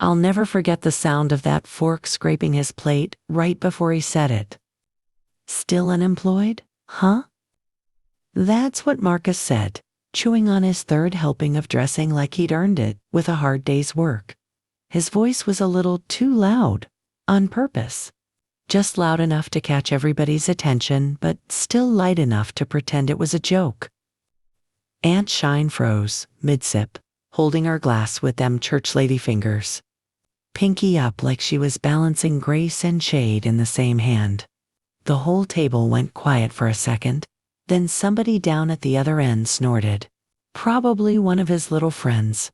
I'll never forget the sound of that fork scraping his plate right before he said it. Still unemployed? Huh? That's what Marcus said, chewing on his third helping of dressing like he'd earned it with a hard day's work. His voice was a little too loud, on purpose. Just loud enough to catch everybody's attention, but still light enough to pretend it was a joke. Aunt Shine froze, mid-sip, holding her glass with them church lady fingers. Pinky up like she was balancing grace and shade in the same hand. The whole table went quiet for a second, then somebody down at the other end snorted. Probably one of his little friends.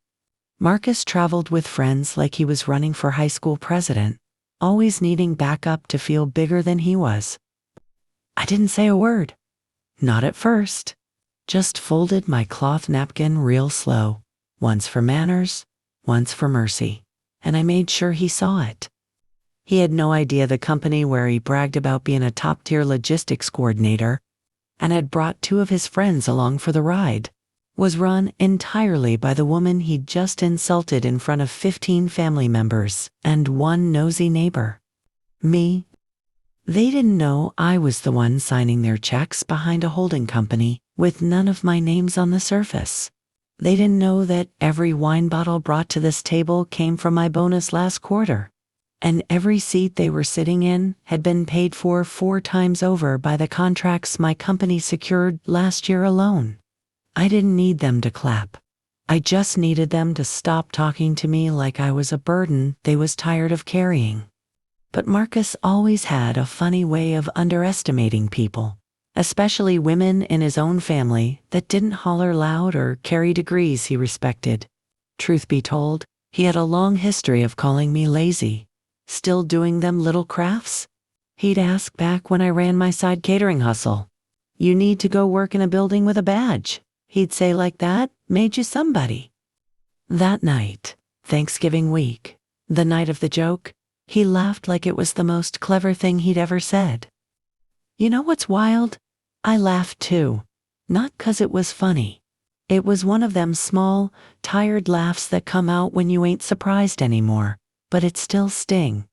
Marcus traveled with friends like he was running for high school president, always needing backup to feel bigger than he was. I didn't say a word. Not at first. Just folded my cloth napkin real slow, once for manners, once for mercy, and I made sure he saw it. He had no idea the company where he bragged about being a top-tier logistics coordinator and had brought 2 of his friends along for the ride was run entirely by the woman he'd just insulted in front of 15 family members and 1 nosy neighbor. Me. They didn't know I was the one signing their checks behind a holding company with none of my names on the surface. They didn't know that every wine bottle brought to this table came from my bonus last quarter, and every seat they were sitting in had been paid for 4 times over by the contracts my company secured last year alone. I didn't need them to clap. I just needed them to stop talking to me like I was a burden they was tired of carrying. But Marcus always had a funny way of underestimating people, especially women in his own family that didn't holler loud or carry degrees he respected. Truth be told, he had a long history of calling me lazy. Still doing them little crafts? He'd ask back when I ran my side catering hustle. You need to go work in a building with a badge. He'd say like that, made you somebody. That night, Thanksgiving week, the night of the joke, he laughed like it was the most clever thing he'd ever said. You know what's wild? I laughed too. Not 'cause it was funny. It was one of them small, tired laughs that come out when you ain't surprised anymore, but it still sting.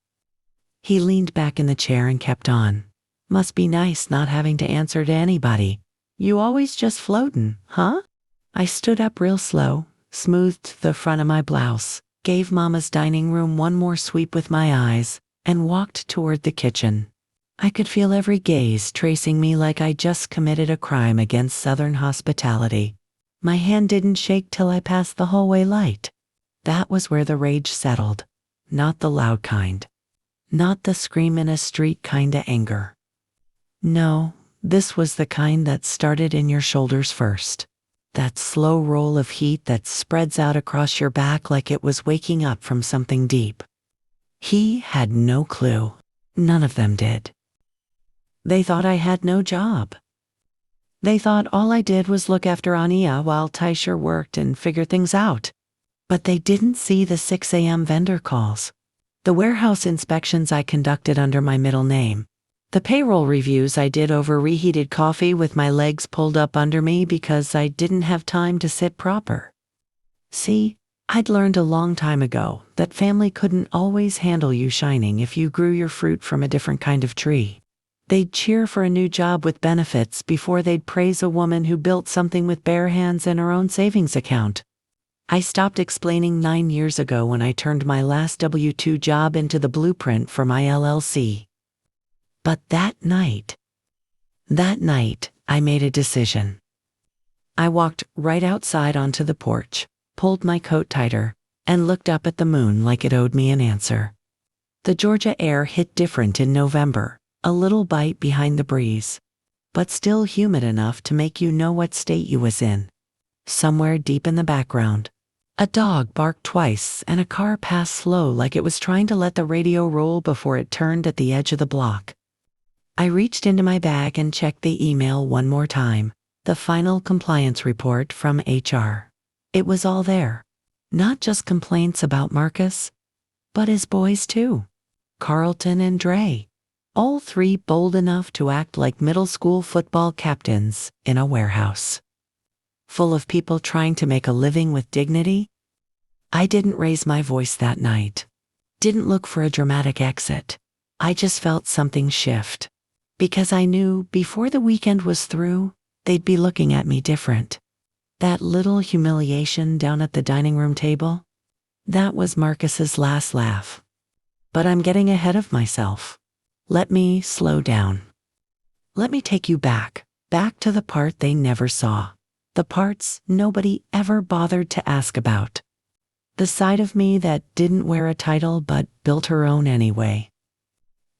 He leaned back in the chair and kept on. Must be nice not having to answer to anybody. You always just floatin', huh? I stood up real slow, smoothed the front of my blouse, gave Mama's dining room one more sweep with my eyes, and walked toward the kitchen. I could feel every gaze tracing me like I just committed a crime against Southern hospitality. My hand didn't shake till I passed the hallway light. That was where the rage settled. Not the loud kind. Not the scream in a street kinda anger. No, this was the kind that started in your shoulders first. That slow roll of heat that spreads out across your back like it was waking up from something deep. He had no clue. None of them did. They thought I had no job. They thought all I did was look after Ania while Tysher worked and figure things out. But they didn't see the 6 a.m. vendor calls, the warehouse inspections I conducted under my middle name, the payroll reviews I did over reheated coffee with my legs pulled up under me because I didn't have time to sit proper. See, I'd learned a long time ago that family couldn't always handle you shining if you grew your fruit from a different kind of tree. They'd cheer for a new job with benefits before they'd praise a woman who built something with bare hands in her own savings account. I stopped explaining 9 years ago when I turned my last W-2 job into the blueprint for my LLC. But that night, I made a decision. I walked right outside onto the porch, pulled my coat tighter, and looked up at the moon like it owed me an answer. The Georgia air hit different in November, a little bite behind the breeze, but still humid enough to make you know what state you was in. Somewhere deep in the background, a dog barked twice and a car passed slow like it was trying to let the radio roll before it turned at the edge of the block. I reached into my bag and checked the email one more time, the final compliance report from HR. It was all there. Not just complaints about Marcus, but his boys too. Carlton and Dre. All 3 bold enough to act like middle school football captains in a warehouse. Full of people trying to make a living with dignity. I didn't raise my voice that night. Didn't look for a dramatic exit. I just felt something shift. Because I knew before the weekend was through, they'd be looking at me different. That little humiliation down at the dining room table, that was Marcus's last laugh. But I'm getting ahead of myself. Let me slow down. Let me take you back to the part they never saw. The parts nobody ever bothered to ask about. The side of me that didn't wear a title but built her own anyway.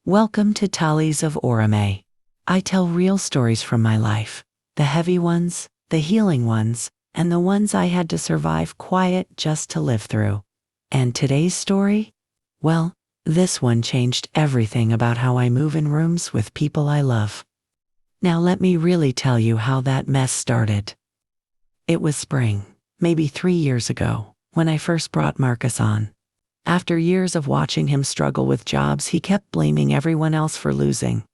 Welcome to Tales of Ora Mae. I tell real stories from my life. The heavy ones, the healing ones, and the ones I had to survive quiet just to live through. And today's story? Well, this one changed everything about how I move in rooms with people I love. Now let me really tell you how that mess started. It was spring, maybe 3 years ago, when I first brought Marcus on. After years of watching him struggle with jobs, he kept blaming everyone else for losing.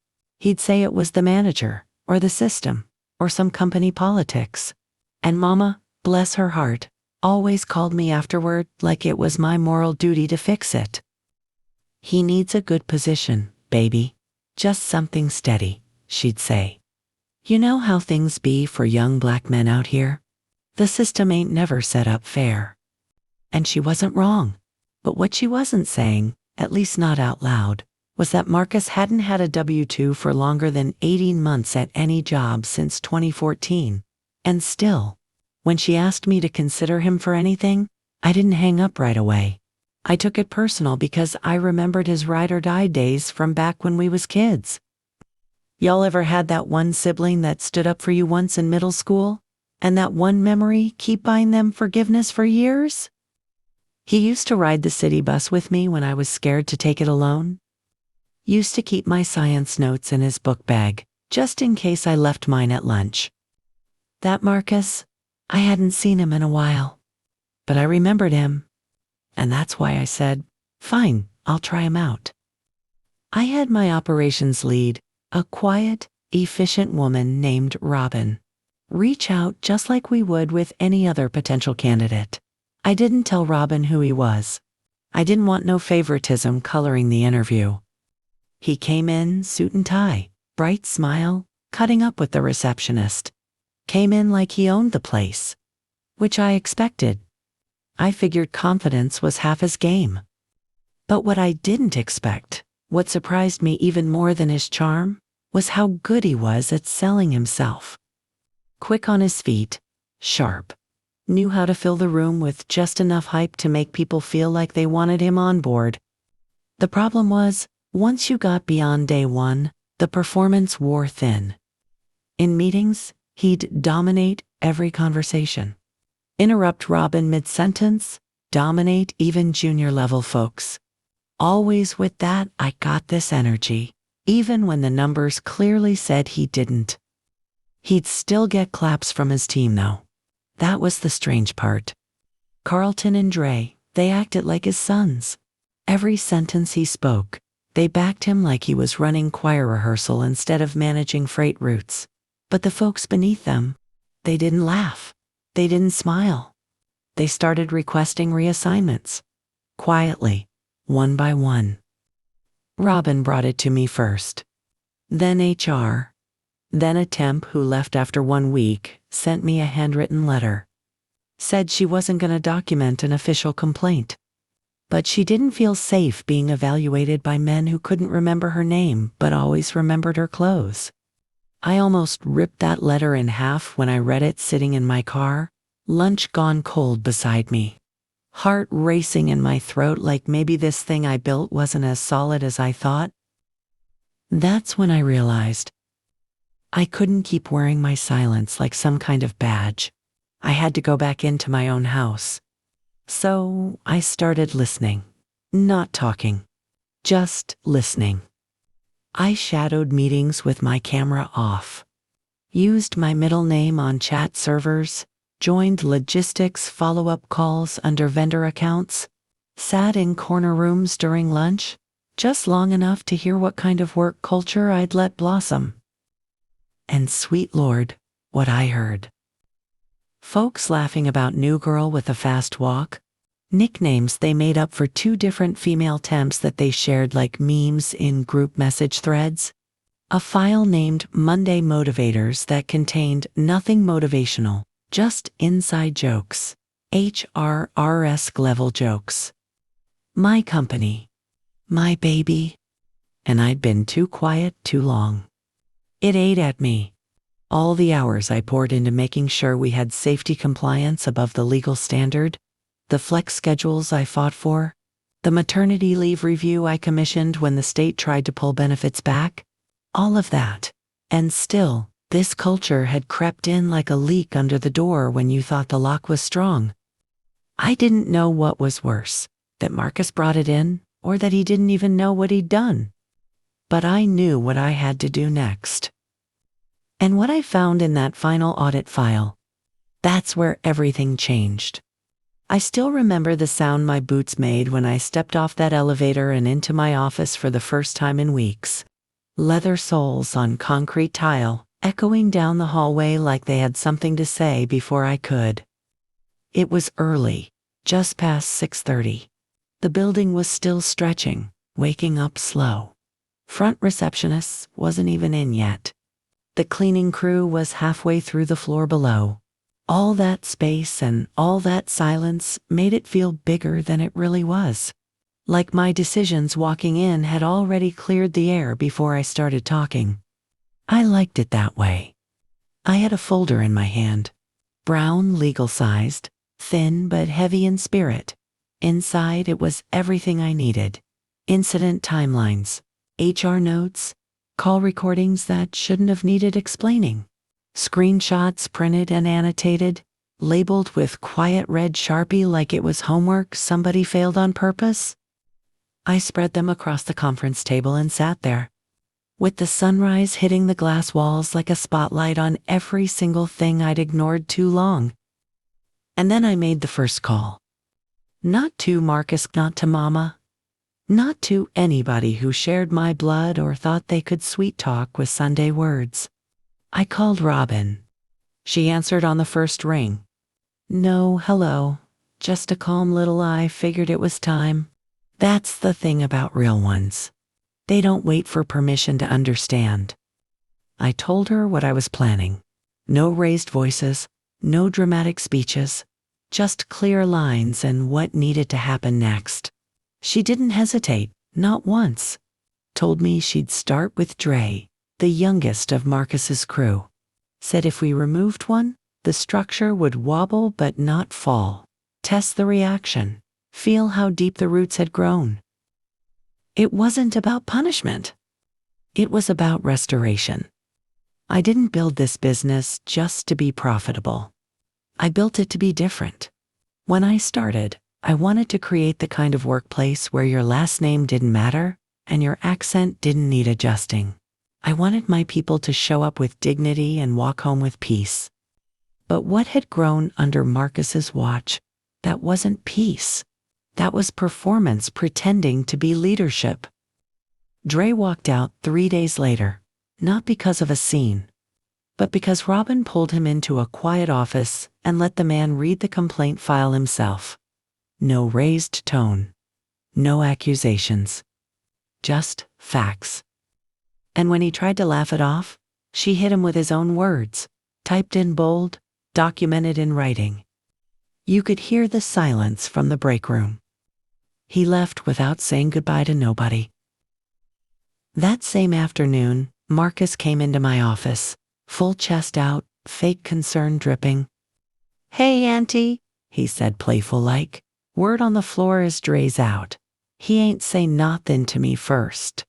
He'd say it was the manager, or the system, or some company politics. And Mama, bless her heart, always called me afterward like it was my moral duty to fix it. He needs a good position, baby. Just something steady, she'd say. You know how things be for young black men out here? The system ain't never set up fair. And she wasn't wrong. But what she wasn't saying, at least not out loud, was that Marcus hadn't had a W-2 for longer than 18 months at any job since 2014. And still, when she asked me to consider him for anything, I didn't hang up right away. I took it personal because I remembered his ride-or-die days from back when we was kids. Y'all ever had that one sibling that stood up for you once in middle school? And that one memory keep buying them forgiveness for years? He used to ride the city bus with me when I was scared to take it alone. Used to keep my science notes in his book bag, just in case I left mine at lunch. That Marcus, I hadn't seen him in a while. But I remembered him. And that's why I said, fine, I'll try him out. I had my operations lead, a quiet, efficient woman named Robin, reach out just like we would with any other potential candidate. I didn't tell Robin who he was. I didn't want no favoritism coloring the interview. He came in, suit and tie, bright smile, cutting up with the receptionist. Came in like he owned the place. Which I expected. I figured confidence was half his game. But what I didn't expect, what surprised me even more than his charm, was how good he was at selling himself. Quick on his feet, sharp. Knew how to fill the room with just enough hype to make people feel like they wanted him on board. The problem was, once you got beyond day one, the performance wore thin. In meetings, he'd dominate every conversation. Interrupt Robin mid-sentence, dominate even junior-level folks. Always with that I got this energy, even when the numbers clearly said he didn't. He'd still get claps from his team though. That was the strange part. Carlton and Dre, they acted like his sons. Every sentence he spoke, they backed him like he was running choir rehearsal instead of managing freight routes. But the folks beneath them, they didn't laugh. They didn't smile. They started requesting reassignments. Quietly, one by one. Robin brought it to me first. Then HR. Then a temp who left after 1 week sent me a handwritten letter. Said she wasn't going to document an official complaint. But she didn't feel safe being evaluated by men who couldn't remember her name but always remembered her clothes. I almost ripped that letter in half when I read it sitting in my car, lunch gone cold beside me. Heart racing in my throat like maybe this thing I built wasn't as solid as I thought. That's when I realized I couldn't keep wearing my silence like some kind of badge. I had to go back into my own house. So I started listening. Not talking. Just listening. I shadowed meetings with my camera off. Used my middle name on chat servers. Joined logistics follow-up calls under vendor accounts. Sat in corner rooms during lunch. Just long enough to hear what kind of work culture I'd let blossom. And sweet Lord, what I heard. Folks laughing about new girl with a fast walk. Nicknames they made up for two different female temps that they shared like memes in group message threads. A file named Monday Motivators that contained nothing motivational, just inside jokes. HRResque level jokes. My company. My baby. And I'd been too quiet too long. It ate at me. All the hours I poured into making sure we had safety compliance above the legal standard, the flex schedules I fought for, the maternity leave review I commissioned when the state tried to pull benefits back, all of that. And still, this culture had crept in like a leak under the door when you thought the lock was strong. I didn't know what was worse, that Marcus brought it in, or that he didn't even know what he'd done. But I knew what I had to do next. And what I found in that final audit file, that's where everything changed. I still remember the sound my boots made when I stepped off that elevator and into my office for the first time in weeks. Leather soles on concrete tile, echoing down the hallway like they had something to say before I could. It was early, just past 6:30. The building was still stretching, waking up slow. Front receptionist wasn't even in yet. The cleaning crew was halfway through the floor below. All that space and all that silence made it feel bigger than it really was. Like my decisions walking in had already cleared the air before I started talking. I liked it that way. I had a folder in my hand. Brown, legal-sized, thin but heavy in spirit. Inside it was everything I needed. Incident timelines, HR notes, call recordings that shouldn't have needed explaining. Screenshots printed and annotated, labeled with quiet red Sharpie like it was homework somebody failed on purpose. I spread them across the conference table and sat there, with the sunrise hitting the glass walls like a spotlight on every single thing I'd ignored too long. And then I made the first call. Not to Marcus, not to Mama, not to anybody who shared my blood or thought they could sweet talk with Sunday words. I called Robin. She answered on the first ring. No, hello, just a calm little I figured it was time. That's the thing about real ones. They don't wait for permission to understand. I told her what I was planning. No raised voices, no dramatic speeches, just clear lines and what needed to happen next. She didn't hesitate, not once. Told me she'd start with Dre, the youngest of Marcus's crew. Said if we removed one, the structure would wobble but not fall. Test the reaction. Feel how deep the roots had grown. It wasn't about punishment. It was about restoration. I didn't build this business just to be profitable. I built it to be different. When I started, I wanted to create the kind of workplace where your last name didn't matter and your accent didn't need adjusting. I wanted my people to show up with dignity and walk home with peace. But what had grown under Marcus's watch, that wasn't peace. That was performance pretending to be leadership. Dre walked out 3 days later, not because of a scene, but because Robin pulled him into a quiet office and let the man read the complaint file himself. No raised tone, no accusations, just facts. And when he tried to laugh it off, she hit him with his own words, typed in bold, documented in writing. You could hear the silence from the break room. He left without saying goodbye to nobody. That same afternoon, Marcus came into my office, full chest out, fake concern dripping. Hey, Auntie, he said playful-like. Word on the floor is Dre's out. He ain't say nothin' to me first.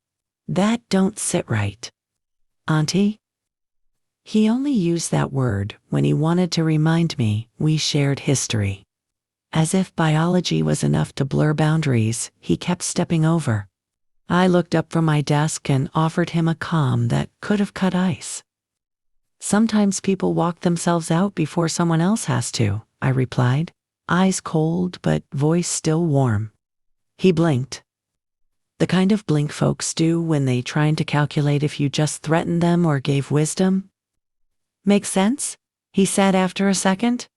That don't sit right. Auntie? He only used that word when he wanted to remind me we shared history. As if biology was enough to blur boundaries, he kept stepping over. I looked up from my desk and offered him a calm that could have cut ice. Sometimes people walk themselves out before someone else has to, I replied, eyes cold but voice still warm. He blinked. The kind of blink folks do when they trying to calculate if you just threatened them or gave wisdom. Make sense? He said after a second.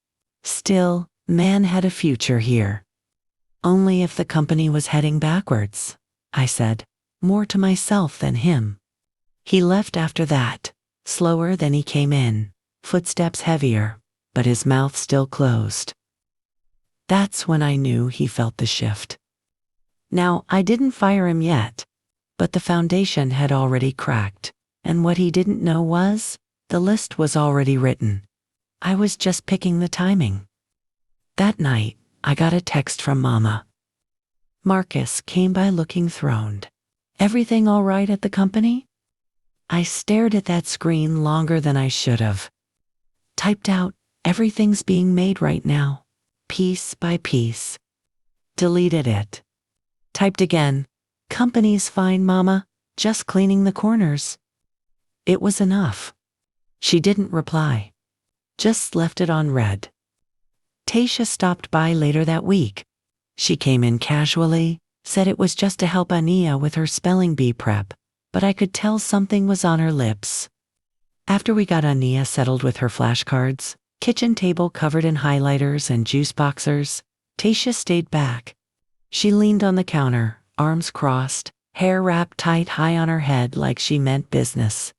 Still, man had a future here. Only if the company was heading backwards, I said, more to myself than him. He left after that, slower than he came in, footsteps heavier, but his mouth still closed. That's when I knew he felt the shift. Now, I didn't fire him yet, but the foundation had already cracked, and what he didn't know was, the list was already written. I was just picking the timing. That night, I got a text from Mama. Marcus came by looking throned. Everything all right at the company? I stared at that screen longer than I should have. Typed out, everything's being made right now, piece by piece. Deleted it. Typed again, company's fine, Mama, just cleaning the corners. It was enough. She didn't reply. Just left it on read. Tasha stopped by later that week. She came in casually, said it was just to help Ania with her spelling bee prep, but I could tell something was on her lips. After we got Ania settled with her flashcards, kitchen table covered in highlighters and juice boxers, Tasha stayed back. She leaned on the counter, arms crossed, hair wrapped tight high on her head like she meant business.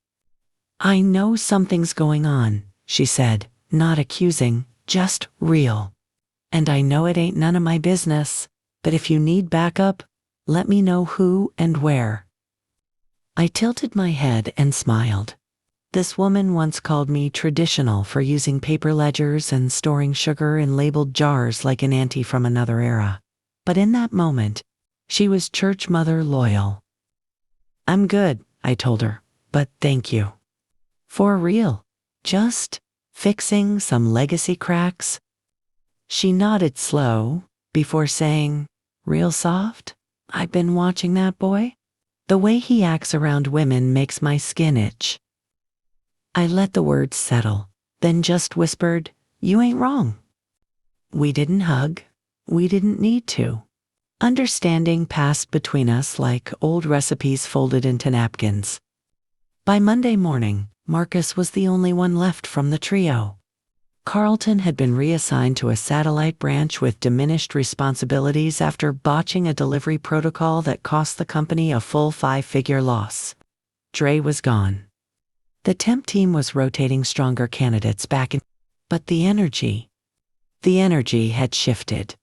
I know something's going on, she said, not accusing, just real. And I know it ain't none of my business, but if you need backup, let me know who and where. I tilted my head and smiled. This woman once called me traditional for using paper ledgers and storing sugar in labeled jars like an auntie from another era. But in that moment, she was church mother loyal. I'm good, I told her, but thank you. For real, just fixing some legacy cracks. She nodded slow, before saying, real soft? I've been watching that boy. The way he acts around women makes my skin itch. I let the words settle, then just whispered, you ain't wrong. We didn't hug. We didn't need to. Understanding passed between us like old recipes folded into napkins. By Monday morning, Marcus was the only one left from the trio. Carlton had been reassigned to a satellite branch with diminished responsibilities after botching a delivery protocol that cost the company a full 5-figure loss. Dre was gone. The temp team was rotating stronger candidates back in, but the energy had shifted.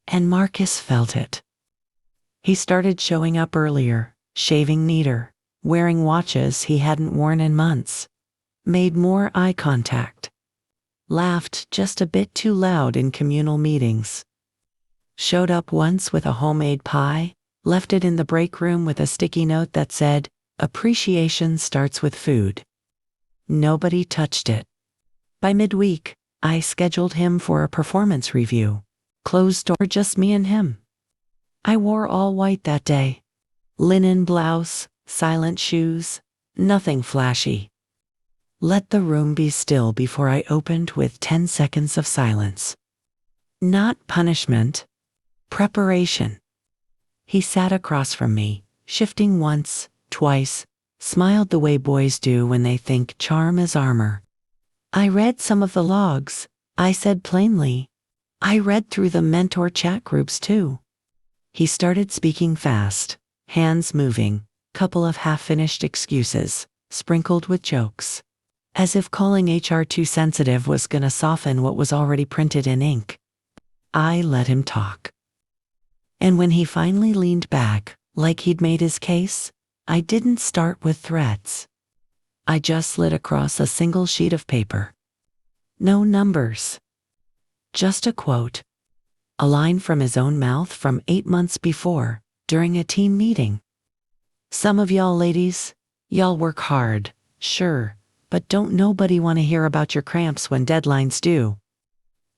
And Marcus felt it. He started showing up earlier, shaving neater, wearing watches he hadn't worn in months, made more eye contact, laughed just a bit too loud in communal meetings, showed up once with a homemade pie, left it in the break room with a sticky note that said, appreciation starts with food. Nobody touched it. By midweek, I scheduled him for a performance review. Closed door, just me and him. I wore all white that day. Linen blouse, silent shoes, nothing flashy. Let the room be still before I opened with 10 seconds of silence. Not punishment, preparation. He sat across from me, shifting once, twice, smiled the way boys do when they think charm is armor. I read some of the logs, I said plainly. I read through the mentor chat groups too. He started speaking fast, hands moving, couple of half-finished excuses, sprinkled with jokes. As if calling HR too sensitive was gonna soften what was already printed in ink. I let him talk. And when he finally leaned back, like he'd made his case, I didn't start with threats. I just slid across a single sheet of paper. No numbers. Just a quote. A line from his own mouth from 8 months before, during a team meeting. Some of y'all ladies, y'all work hard, sure, but don't nobody want to hear about your cramps when deadlines due.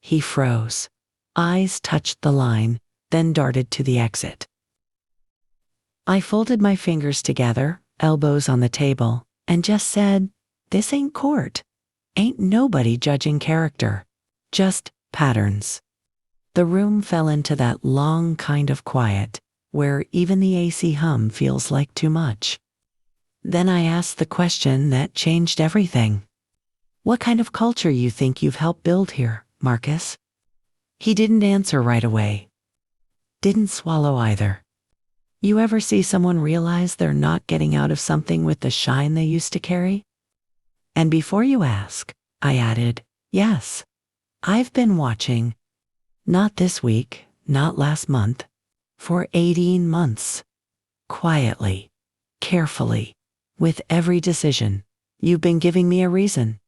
He froze. Eyes touched the line, then darted to the exit. I folded my fingers together, elbows on the table, and just said, this ain't court. Ain't nobody judging character. Just patterns. The room fell into that long kind of quiet, where even the AC hum feels like too much. Then I asked the question that changed everything. What kind of culture you think you've helped build here, Marcus? He didn't answer right away. Didn't swallow either. You ever see someone realize they're not getting out of something with the shine they used to carry? And before you ask, I added, yes, I've been watching. Not this week, not last month. For 18 months. Quietly, carefully, with every decision. You've been giving me a reason.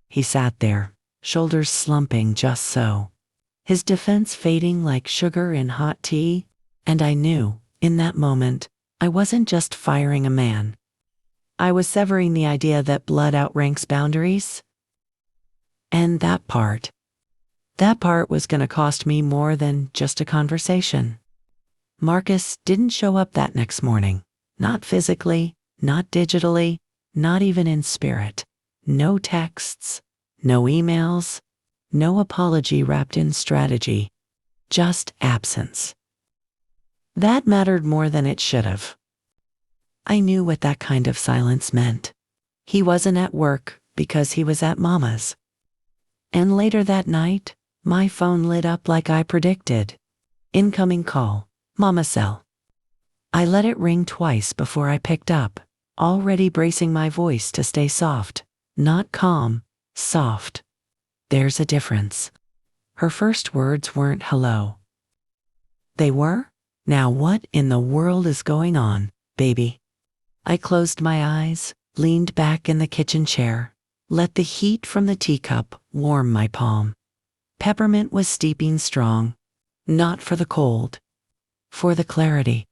He sat there, shoulders slumping just so, his defense fading like sugar in hot tea, and I knew, in that moment, I wasn't just firing a man. I was severing the idea that blood outranks boundaries. And that part was going to cost me more than just a conversation. Marcus didn't show up that next morning. Not physically, not digitally, not even in spirit. No texts, no emails, no apology wrapped in strategy. Just absence. That mattered more than it should have. I knew what that kind of silence meant. He wasn't at work because he was at Mama's. And later that night, my phone lit up like I predicted. Incoming call. Mama cell. I let it ring twice before I picked up, already bracing my voice to stay soft. Not calm, soft. There's a difference. Her first words weren't hello. They were? Now what in the world is going on, baby? I closed my eyes, leaned back in the kitchen chair, let the heat from the teacup warm my palm. Peppermint was steeping strong, not for the cold, for the clarity.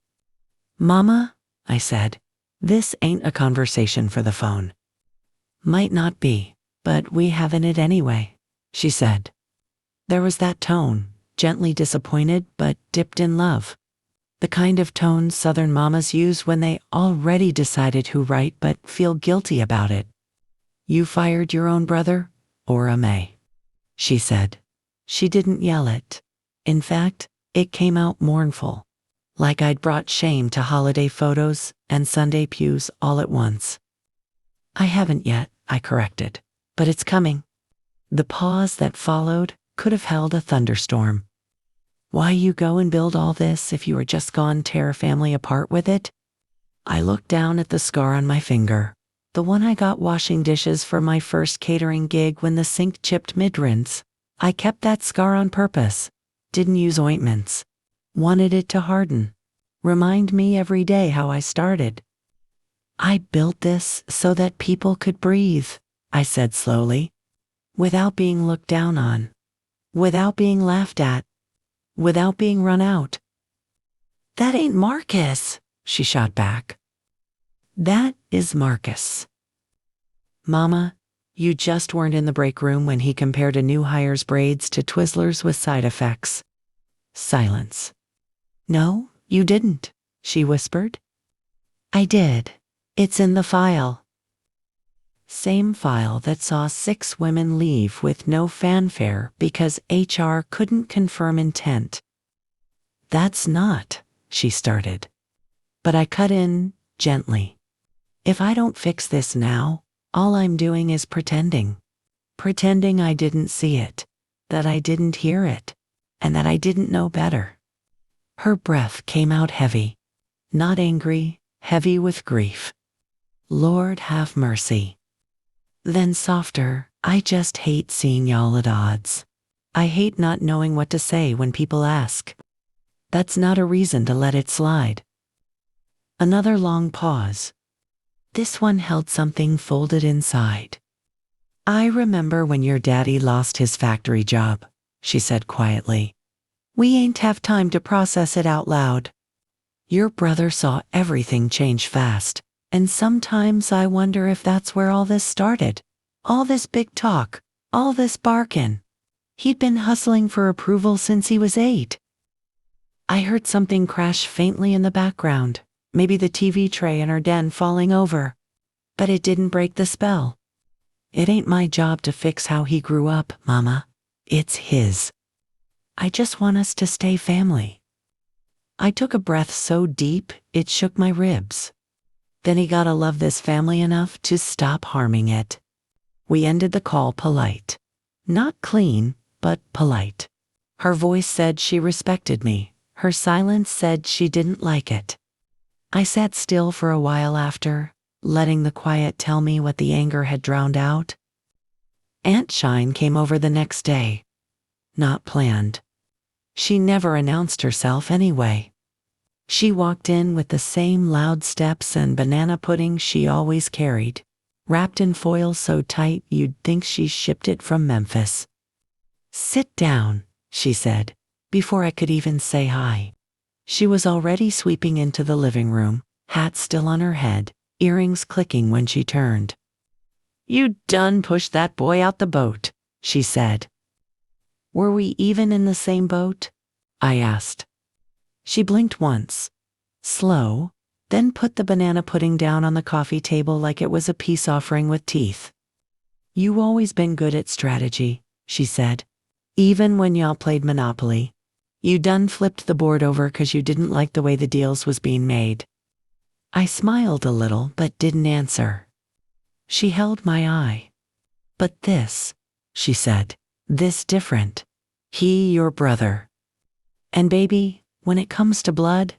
Mama, I said, this ain't a conversation for the phone. Might not be, but we having it anyway, she said. There was that tone, gently disappointed but dipped in love. The kind of tone Southern mamas use when they already decided who right but feel guilty about it. You fired your own brother, Ora Mae, she said. She didn't yell it. In fact, it came out mournful, like I'd brought shame to holiday photos and Sunday pews all at once. I haven't yet, I corrected, but it's coming. The pause that followed could have held a thunderstorm. Why you go and build all this if you were just gone tear a family apart with it? I looked down at the scar on my finger, the one I got washing dishes for my first catering gig when the sink chipped mid-rinse. I kept that scar on purpose, didn't use ointments. Wanted it to harden, remind me every day how I started. I built this so that people could breathe, I said slowly, without being looked down on, without being laughed at, without being run out. That ain't Marcus, she shot back. That is Marcus. Mama, you just weren't in the break room when he compared a new hire's braids to Twizzlers with side effects. Silence. No, you didn't, she whispered. I did. It's in the file. Same file that saw 6 women leave with no fanfare because HR couldn't confirm intent. That's not, she started. But I cut in, gently. If I don't fix this now, all I'm doing is pretending. Pretending I didn't see it, that I didn't hear it, and that I didn't know better. Her breath came out heavy, not angry, heavy with grief. Lord have mercy. Then softer, I just hate seeing y'all at odds. I hate not knowing what to say when people ask. That's not a reason to let it slide. Another long pause. This one held something folded inside. I remember when your daddy lost his factory job, she said quietly. We ain't have time to process it out loud. Your brother saw everything change fast, and sometimes I wonder if that's where all this started. All this big talk, all this barking. He'd been hustling for approval since he was 8. I heard something crash faintly in the background, maybe the TV tray in her den falling over. But it didn't break the spell. It ain't my job to fix how he grew up, Mama. It's his. I just want us to stay family. I took a breath so deep, it shook my ribs. Then he gotta love this family enough to stop harming it. We ended the call polite. Not clean, but polite. Her voice said she respected me. Her silence said she didn't like it. I sat still for a while after, letting the quiet tell me what the anger had drowned out. Aunt Shine came over the next day. Not planned. She never announced herself anyway. She walked in with the same loud steps and banana pudding she always carried, wrapped in foil so tight you'd think she shipped it from Memphis. "Sit down," she said, before I could even say hi. She was already sweeping into the living room, hat still on her head, earrings clicking when she turned. "You done pushed that boy out the boat," she said. "Were we even in the same boat?" I asked. She blinked once, slow, then put the banana pudding down on the coffee table like it was a peace offering with teeth. "You always been good at strategy," she said. "Even when y'all played Monopoly. You done flipped the board over 'cause you didn't like the way the deals was being made." I smiled a little but didn't answer. She held my eye. "But this," she said, "this different. He your brother. And baby, when it comes to blood,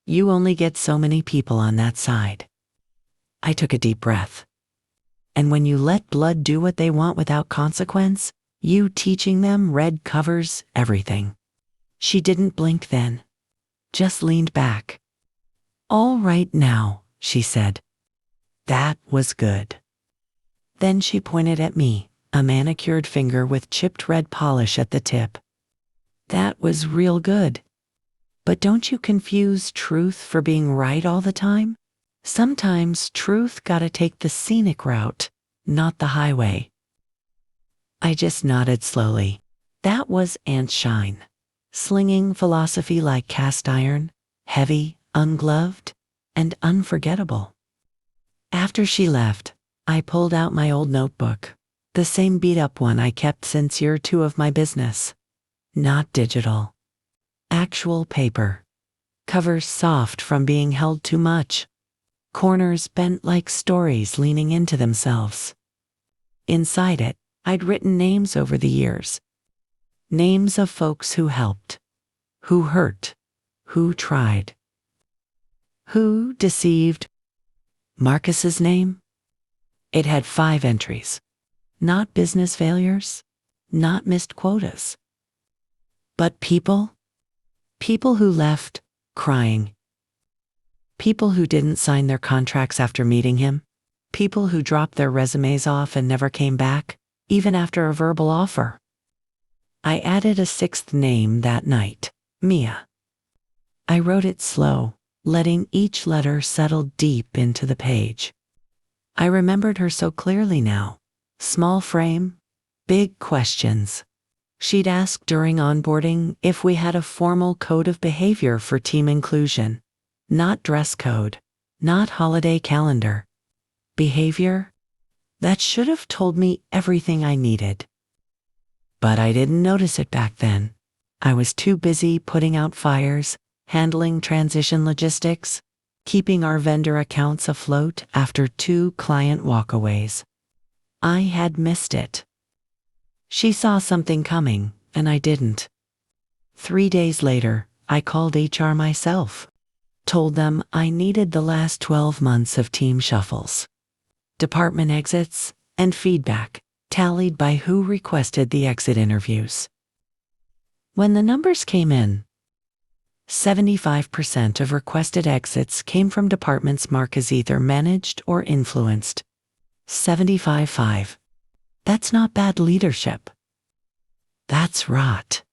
you only get so many people on that side." I took a deep breath. "And when you let blood do what they want without consequence, you teaching them red covers everything." She didn't blink then, just leaned back. "All right now," she said. "That was good." Then she pointed at me, a manicured finger with chipped red polish at the tip. "That was real good. But don't you confuse truth for being right all the time? Sometimes truth gotta take the scenic route, not the highway." I just nodded slowly. That was Aunt Shine, slinging philosophy like cast iron, heavy, ungloved, and unforgettable. After she left, I pulled out my old notebook, the same beat-up one I kept since year 2 of my business. Not digital. Actual paper. Covers soft from being held too much. Corners bent like stories leaning into themselves. Inside it, I'd written names over the years. Names of folks who helped, who hurt, who tried, who deceived. Marcus's name? It had 5 entries. Not business failures, not missed quotas. But people? People who left, crying. People who didn't sign their contracts after meeting him. People who dropped their resumes off and never came back, even after a verbal offer. I added a 6th name that night, Mia. I wrote it slow, letting each letter settle deep into the page. I remembered her so clearly now. Small frame, big questions. She'd ask during onboarding if we had a formal code of behavior for team inclusion. Not dress code, not holiday calendar. Behavior? That should have told me everything I needed. But I didn't notice it back then. I was too busy putting out fires, handling transition logistics, keeping our vendor accounts afloat after 2 client walkaways. I had missed it. She saw something coming, and I didn't. 3 days later, I called HR myself. Told them I needed the last 12 months of team shuffles, department exits, and feedback, tallied by who requested the exit interviews. When the numbers came in, 75% of requested exits came from departments Mark as either managed or influenced. 75-5. That's not bad leadership. That's rot.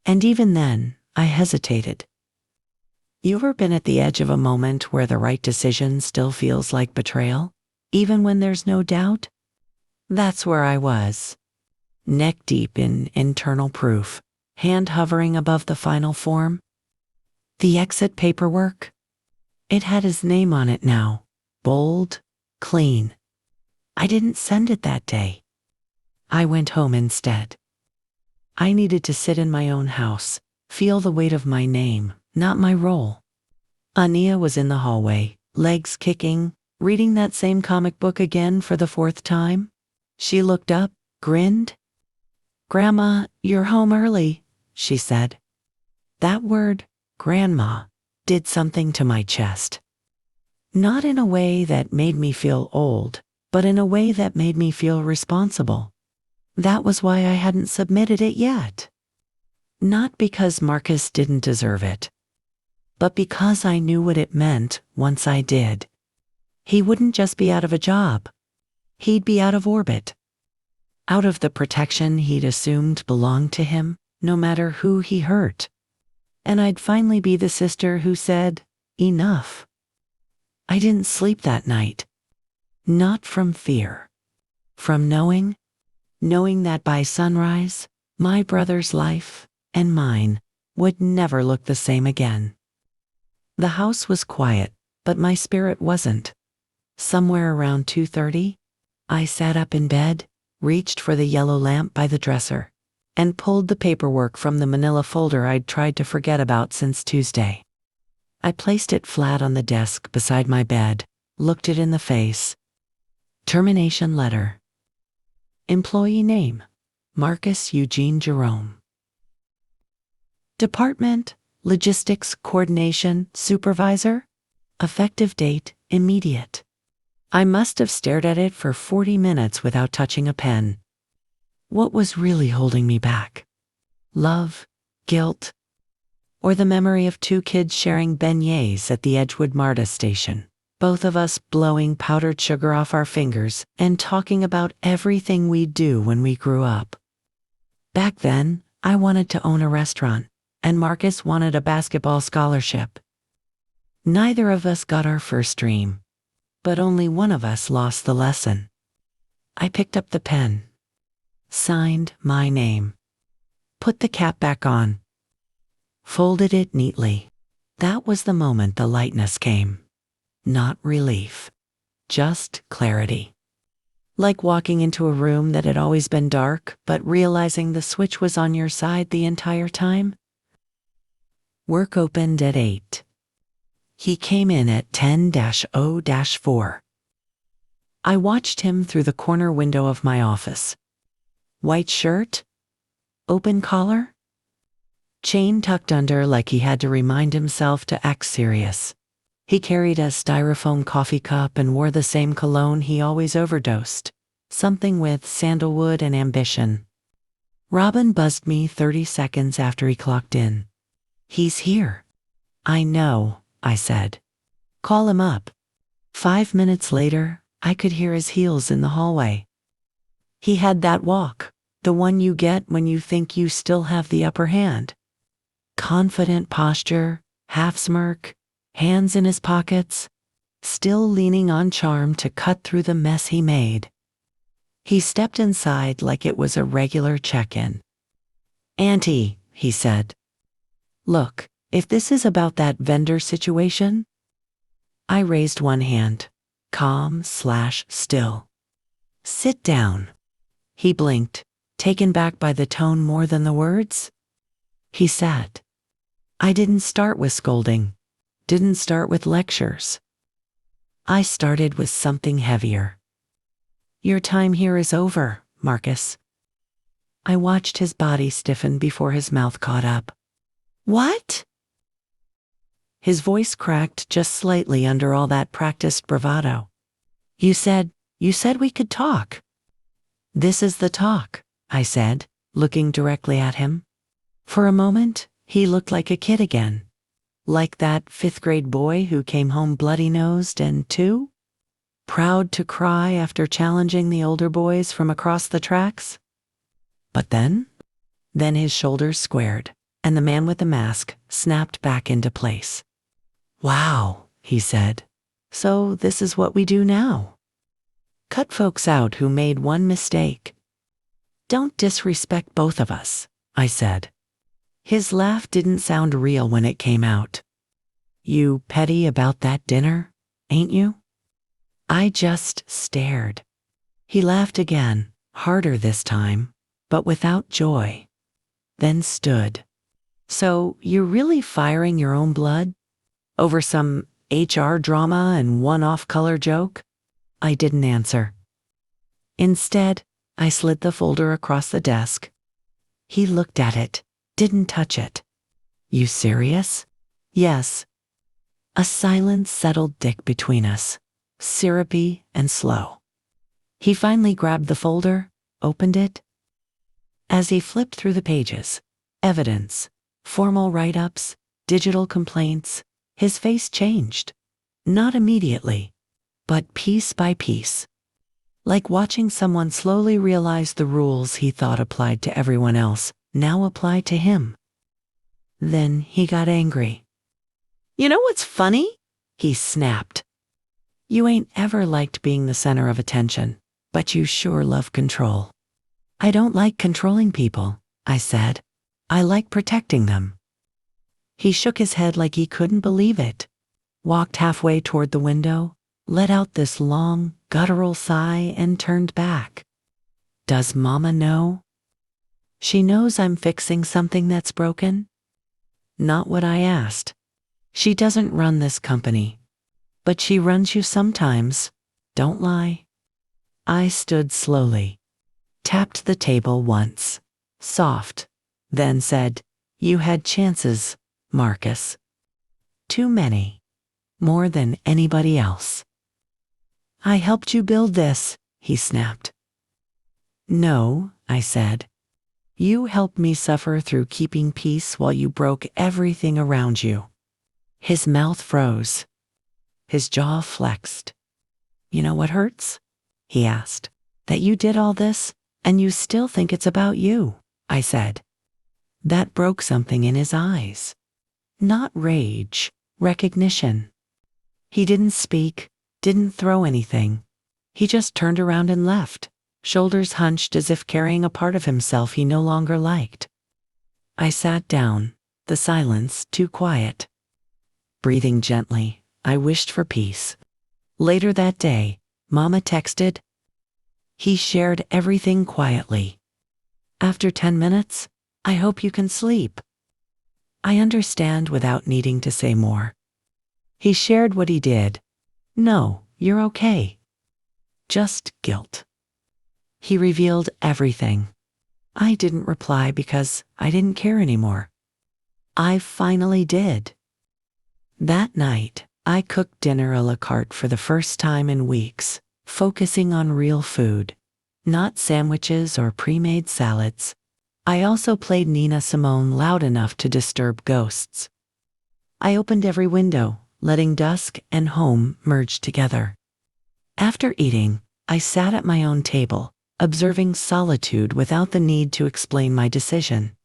And even then, I hesitated. You ever been at the edge of a moment where the right decision still feels like betrayal, even when there's no doubt? That's where I was. Neck deep in internal proof, hand hovering above the final form. The exit paperwork? It had his name on it now, bold, clean. I didn't send it that day. I went home instead. I needed to sit in my own house, feel the weight of my name, not my role. Ania was in the hallway, legs kicking, reading that same comic book again for the 4th time. She looked up, grinned. "Grandma, you're home early," she said. That word, grandma, did something to my chest. Not in a way that made me feel old, but in a way that made me feel responsible. That was why I hadn't submitted it yet. Not because Marcus didn't deserve it, but because I knew what it meant once I did. He wouldn't just be out of a job. He'd be out of orbit. Out of the protection he'd assumed belonged to him, no matter who he hurt. And I'd finally be the sister who said, enough. I didn't sleep that night. Not from fear. From knowing that by sunrise, my brother's life and mine would never look the same again. The house was quiet, but my spirit wasn't. Somewhere around 2:30, I sat up in bed, reached for the yellow lamp by the dresser, and pulled the paperwork from the manila folder I'd tried to forget about since Tuesday. I placed it flat on the desk beside my bed, looked it in the face. Termination letter. Employee name, Marcus Eugene Jerome. Department, Logistics Coordination Supervisor. Effective date, immediate. I must have stared at it for 40 minutes without touching a pen. What was really holding me back? Love, guilt, or the memory of 2 kids sharing beignets at the Edgewood MARTA station, both of us blowing powdered sugar off our fingers and talking about everything we'd do when we grew up. Back then, I wanted to own a restaurant, and Marcus wanted a basketball scholarship. Neither of us got our first dream, but only one of us lost the lesson. I picked up the pen, signed my name, put the cap back on, folded it neatly. That was the moment the lightness came. Not relief, just clarity. Like walking into a room that had always been dark, but realizing the switch was on your side the entire time. Work opened at 8. He came in at 10-0-4. I watched him through the corner window of my office. White shirt, open collar, chain tucked under like he had to remind himself to act serious. He carried a styrofoam coffee cup and wore the same cologne he always overdosed, something with sandalwood and ambition. Robin buzzed me 30 seconds after he clocked in. He's here. I know, I said. Call him up. 5 minutes later, I could hear his heels in the hallway. He had that walk, the one you get when you think you still have the upper hand. Confident posture, half smirk, hands in his pockets, still leaning on charm to cut through the mess he made. He stepped inside like it was a regular check-in. "Auntie," he said. "Look, if this is about that vendor situation..." I raised one hand, calm/still. "Sit down." He blinked, taken back by the tone more than the words. He sat. I didn't start with scolding, didn't start with lectures. I started with something heavier. "Your time here is over, Marcus." I watched his body stiffen before his mouth caught up. "What?" His voice cracked just slightly under all that practiced bravado. You said we could talk." "This is the talk," I said, looking directly at him. For a moment, he looked like a kid again. Like that 5th-grade boy who came home bloody-nosed and proud to cry after challenging the older boys from across the tracks. But then his shoulders squared, and the man with the mask snapped back into place. "Wow," he said. "So this is what we do now. Cut folks out who made one mistake. Don't disrespect both of us," I said. His laugh didn't sound real when it came out. "You petty about that dinner, ain't you?" I just stared. He laughed again, harder this time, but without joy. Then stood. "So you're really firing your own blood? Over some HR drama and one off-color joke?" I didn't answer. Instead, I slid the folder across the desk. He looked at it, didn't touch it. You serious? Yes. A silence settled thick between us, syrupy and slow. He finally grabbed the folder, opened it. As he flipped through the pages, evidence, formal write-ups, digital complaints, his face changed. Not immediately, but piece by piece. Like watching someone slowly realize the rules he thought applied to everyone else now apply to him. Then he got angry. You know what's funny? He snapped. You ain't ever liked being the center of attention, but you sure love control. I don't like controlling people, I said. I like protecting them. He shook his head like he couldn't believe it, walked halfway toward the window, let out this long, guttural sigh, and turned back. Does Mama know? She knows I'm fixing something that's broken? Not what I asked. She doesn't run this company. But she runs you sometimes. Don't lie. I stood slowly, tapped the table once, soft, then said, You had chances, Marcus. Too many. More than anybody else. I helped you build this, he snapped. No, I said. You helped me suffer through keeping peace while you broke everything around you. His mouth froze. His jaw flexed. You know what hurts? He asked. That you did all this, and you still think it's about you, I said. That broke something in his eyes. Not rage, recognition. He didn't speak, didn't throw anything. He just turned around and left, shoulders hunched as if carrying a part of himself he no longer liked. I sat down, the silence too quiet. Breathing gently, I wished for peace. Later that day, Mama texted. He shared everything quietly. After 10 minutes, I hope you can sleep. I understand without needing to say more. He shared what he did. No, you're okay. Just guilt. He revealed everything. I didn't reply because I didn't care anymore. I finally did. That night, I cooked dinner a la carte for the first time in weeks, focusing on real food, not sandwiches or pre-made salads. I also played Nina Simone loud enough to disturb ghosts. I opened every window, letting dusk and home merge together. After eating, I sat at my own table, observing solitude without the need to explain my decision.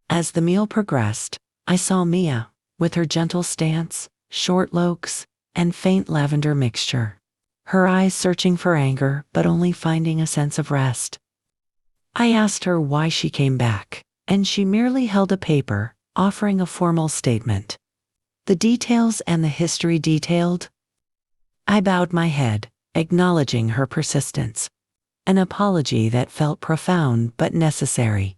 As the meal progressed, I saw Mia, with her gentle stance, short lokes, and faint lavender mixture. Her eyes searching for anger, but only finding a sense of rest. I asked her why she came back, and she merely held a paper, offering a formal statement. The details and the history detailed. I bowed my head, acknowledging her persistence. An apology that felt profound but necessary.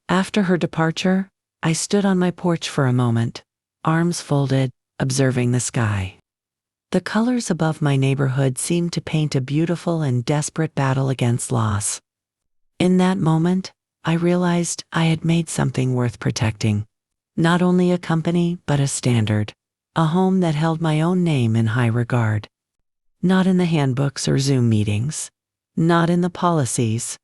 After her departure, I stood on my porch for a moment, arms folded, observing the sky. The colors above my neighborhood seemed to paint a beautiful and desperate battle against loss. In that moment, I realized I had made something worth protecting. Not only a company, but a standard. A home that held my own name in high regard. Not in the handbooks or Zoom meetings. Not in the policies.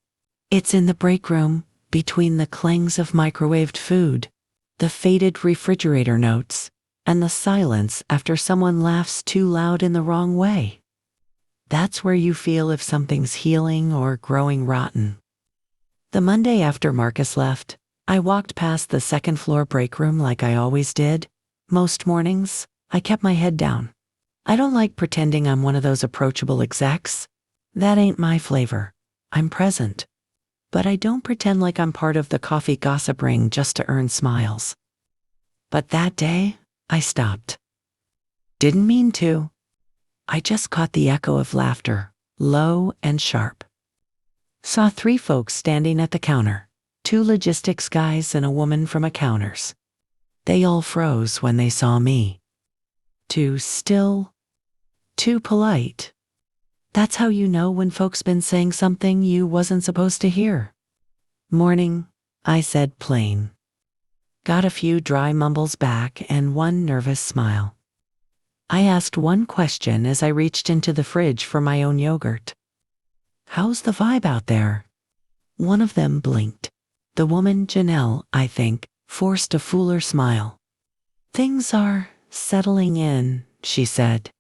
It's in the break room, between the clangs of microwaved food, the faded refrigerator notes, and the silence after someone laughs too loud in the wrong way. That's where you feel if something's healing or growing rotten. The Monday after Marcus left, I walked past the second-floor break room like I always did. Most mornings, I kept my head down. I don't like pretending I'm one of those approachable execs. That ain't my flavor. I'm present. But I don't pretend like I'm part of the coffee gossip ring just to earn smiles. But that day, I stopped. Didn't mean to. I just caught the echo of laughter, low and sharp. Saw 3 folks standing at the counter, 2 logistics guys and a woman from accounters. They all froze when they saw me. Too still, too polite. That's how you know when folks been saying something you wasn't supposed to hear. Morning, I said plain. got a few dry mumbles back and one nervous smile. I asked one question as I reached into the fridge for my own yogurt. "How's the vibe out there?" One of them blinked. The woman, Janelle, I think, forced a fuller smile. "Things are settling in," she said.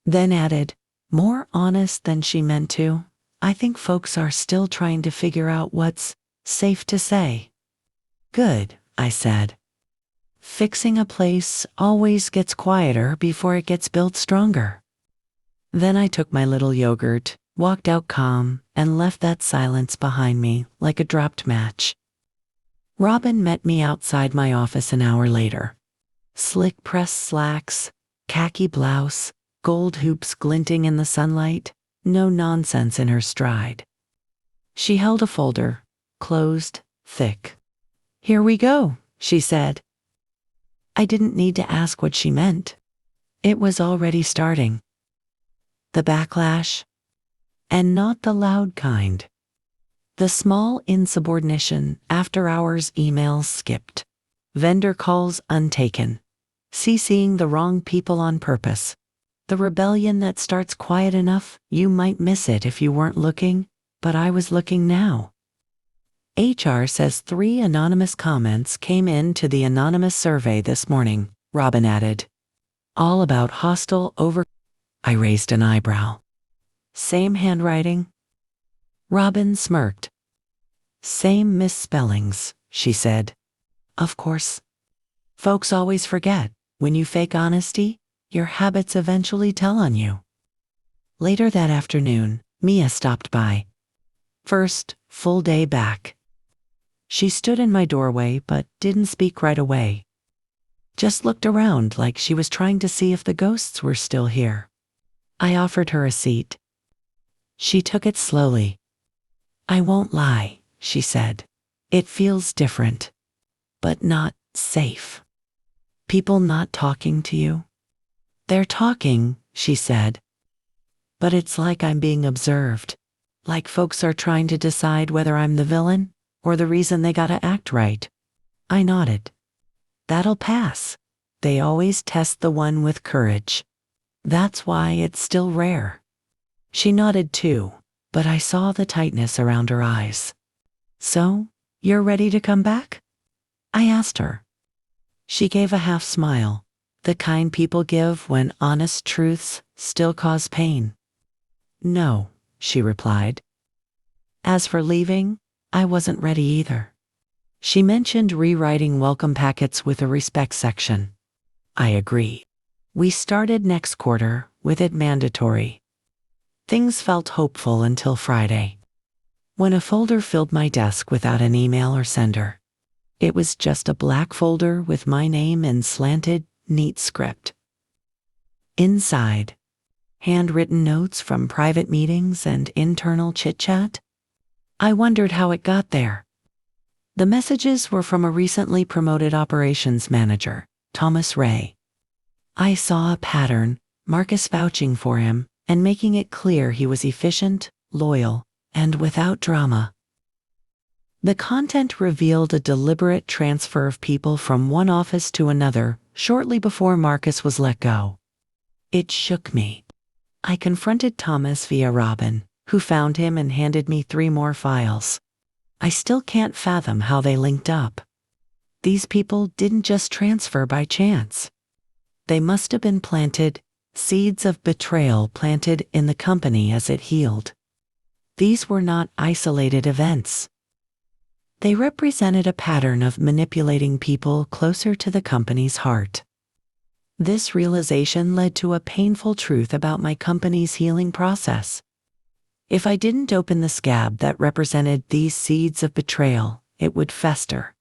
Then added, more honest than she meant to, "I think folks are still trying to figure out what's safe to say." "Good," I said. Fixing a place always gets quieter before it gets built stronger. Then I took my little yogurt, walked out calm, and left that silence behind me like a dropped match. Robin met me outside my office an hour later. Slick pressed slacks, khaki blouse, gold hoops glinting in the sunlight, no nonsense in her stride. She held a folder, closed, thick. "Here we go," she said. I didn't need to ask what she meant. It was already starting. The backlash, and not the loud kind. The small insubordination, after-hours emails skipped, vendor calls untaken, CCing the wrong people on purpose. The rebellion that starts quiet enough, you might miss it if you weren't looking, but I was looking now. HR says 3 anonymous comments came in to the anonymous survey this morning, Robin added. All about hostile over... I raised an eyebrow. Same handwriting? Robin smirked. Same misspellings, she said. Of course. Folks always forget, when you fake honesty, your habits eventually tell on you. Later that afternoon, Mia stopped by. First, full day back. She stood in my doorway but didn't speak right away. Just looked around like she was trying to see if the ghosts were still here. I offered her a seat. She took it slowly. I won't lie, she said. It feels different, but not safe. People not talking to you? They're talking, she said. But it's like I'm being observed, like folks are trying to decide whether I'm the villain or the reason they gotta act right. I nodded. That'll pass. They always test the one with courage. That's why it's still rare. She nodded too, but I saw the tightness around her eyes. So, you're ready to come back? I asked her. She gave a half smile, the kind people give when honest truths still cause pain. No, she replied. As for leaving, I wasn't ready either. She mentioned rewriting welcome packets with a respect section. I agree. We started next quarter with it mandatory. Things felt hopeful until Friday, when a folder filled my desk without an email or sender. It was just a black folder with my name in slanted, neat script. Inside, handwritten notes from private meetings and internal chit-chat. I wondered how it got there. The messages were from a recently promoted operations manager, Thomas Ray. I saw a pattern, Marcus vouching for him and making it clear he was efficient, loyal, and without drama. The content revealed a deliberate transfer of people from one office to another shortly before Marcus was let go. It shook me. I confronted Thomas via Robin, who found him and handed me 3 more files. I still can't fathom how they linked up. These people didn't just transfer by chance. They must have been planted, seeds of betrayal planted in the company as it healed. These were not isolated events. They represented a pattern of manipulating people closer to the company's heart. This realization led to a painful truth about my company's healing process. If I didn't open the scab that represented these seeds of betrayal, it would fester.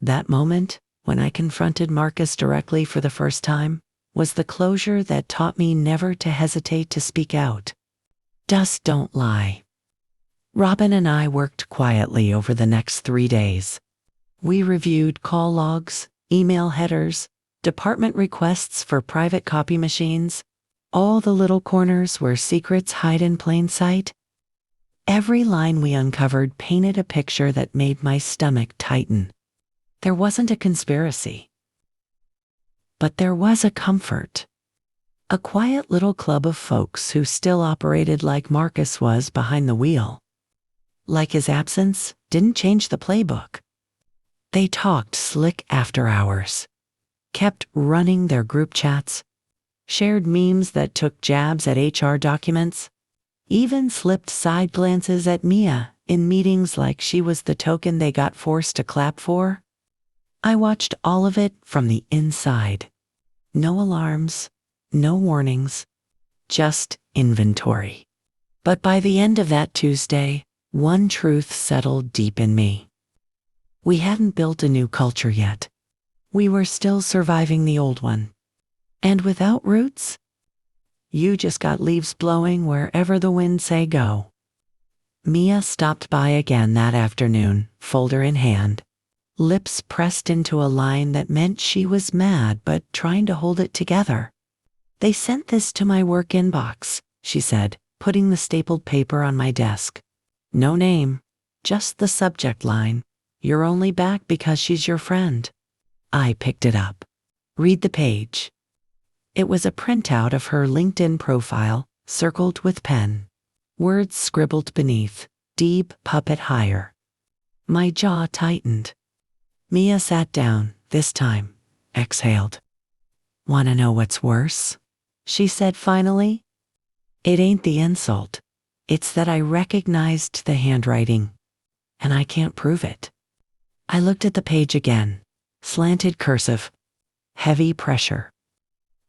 That moment, when I confronted Marcus directly for the first time, was the closure that taught me never to hesitate to speak out. Dust don't lie. Robin and I worked quietly over the next 3 days. We reviewed call logs, email headers, department requests for private copy machines, all the little corners where secrets hide in plain sight. Every line we uncovered painted a picture that made my stomach tighten. There wasn't a conspiracy. But there was a comfort. A quiet little club of folks who still operated like Marcus was behind the wheel. Like his absence didn't change the playbook. They talked slick after hours, kept running their group chats, shared memes that took jabs at HR documents, even slipped side glances at Mia in meetings like she was the token they got forced to clap for. I watched all of it from the inside. No alarms, no warnings, just inventory. But by the end of that Tuesday, one truth settled deep in me. We hadn't built a new culture yet. We were still surviving the old one. And without roots, you just got leaves blowing wherever the wind say go. Mia stopped by again that afternoon, folder in hand, lips pressed into a line that meant she was mad but trying to hold it together. They sent this to my work inbox, she said, putting the stapled paper on my desk. No name, just the subject line. You're only back because she's your friend. I picked it up. Read the page. It was a printout of her LinkedIn profile, circled with pen. Words scribbled beneath, Deeb puppet hire. My jaw tightened. Mia sat down, this time, exhaled. "Wanna know what's worse?" she said finally. "It ain't the insult. It's that I recognized the handwriting, and I can't prove it." I looked at the page again. Slanted cursive. Heavy pressure.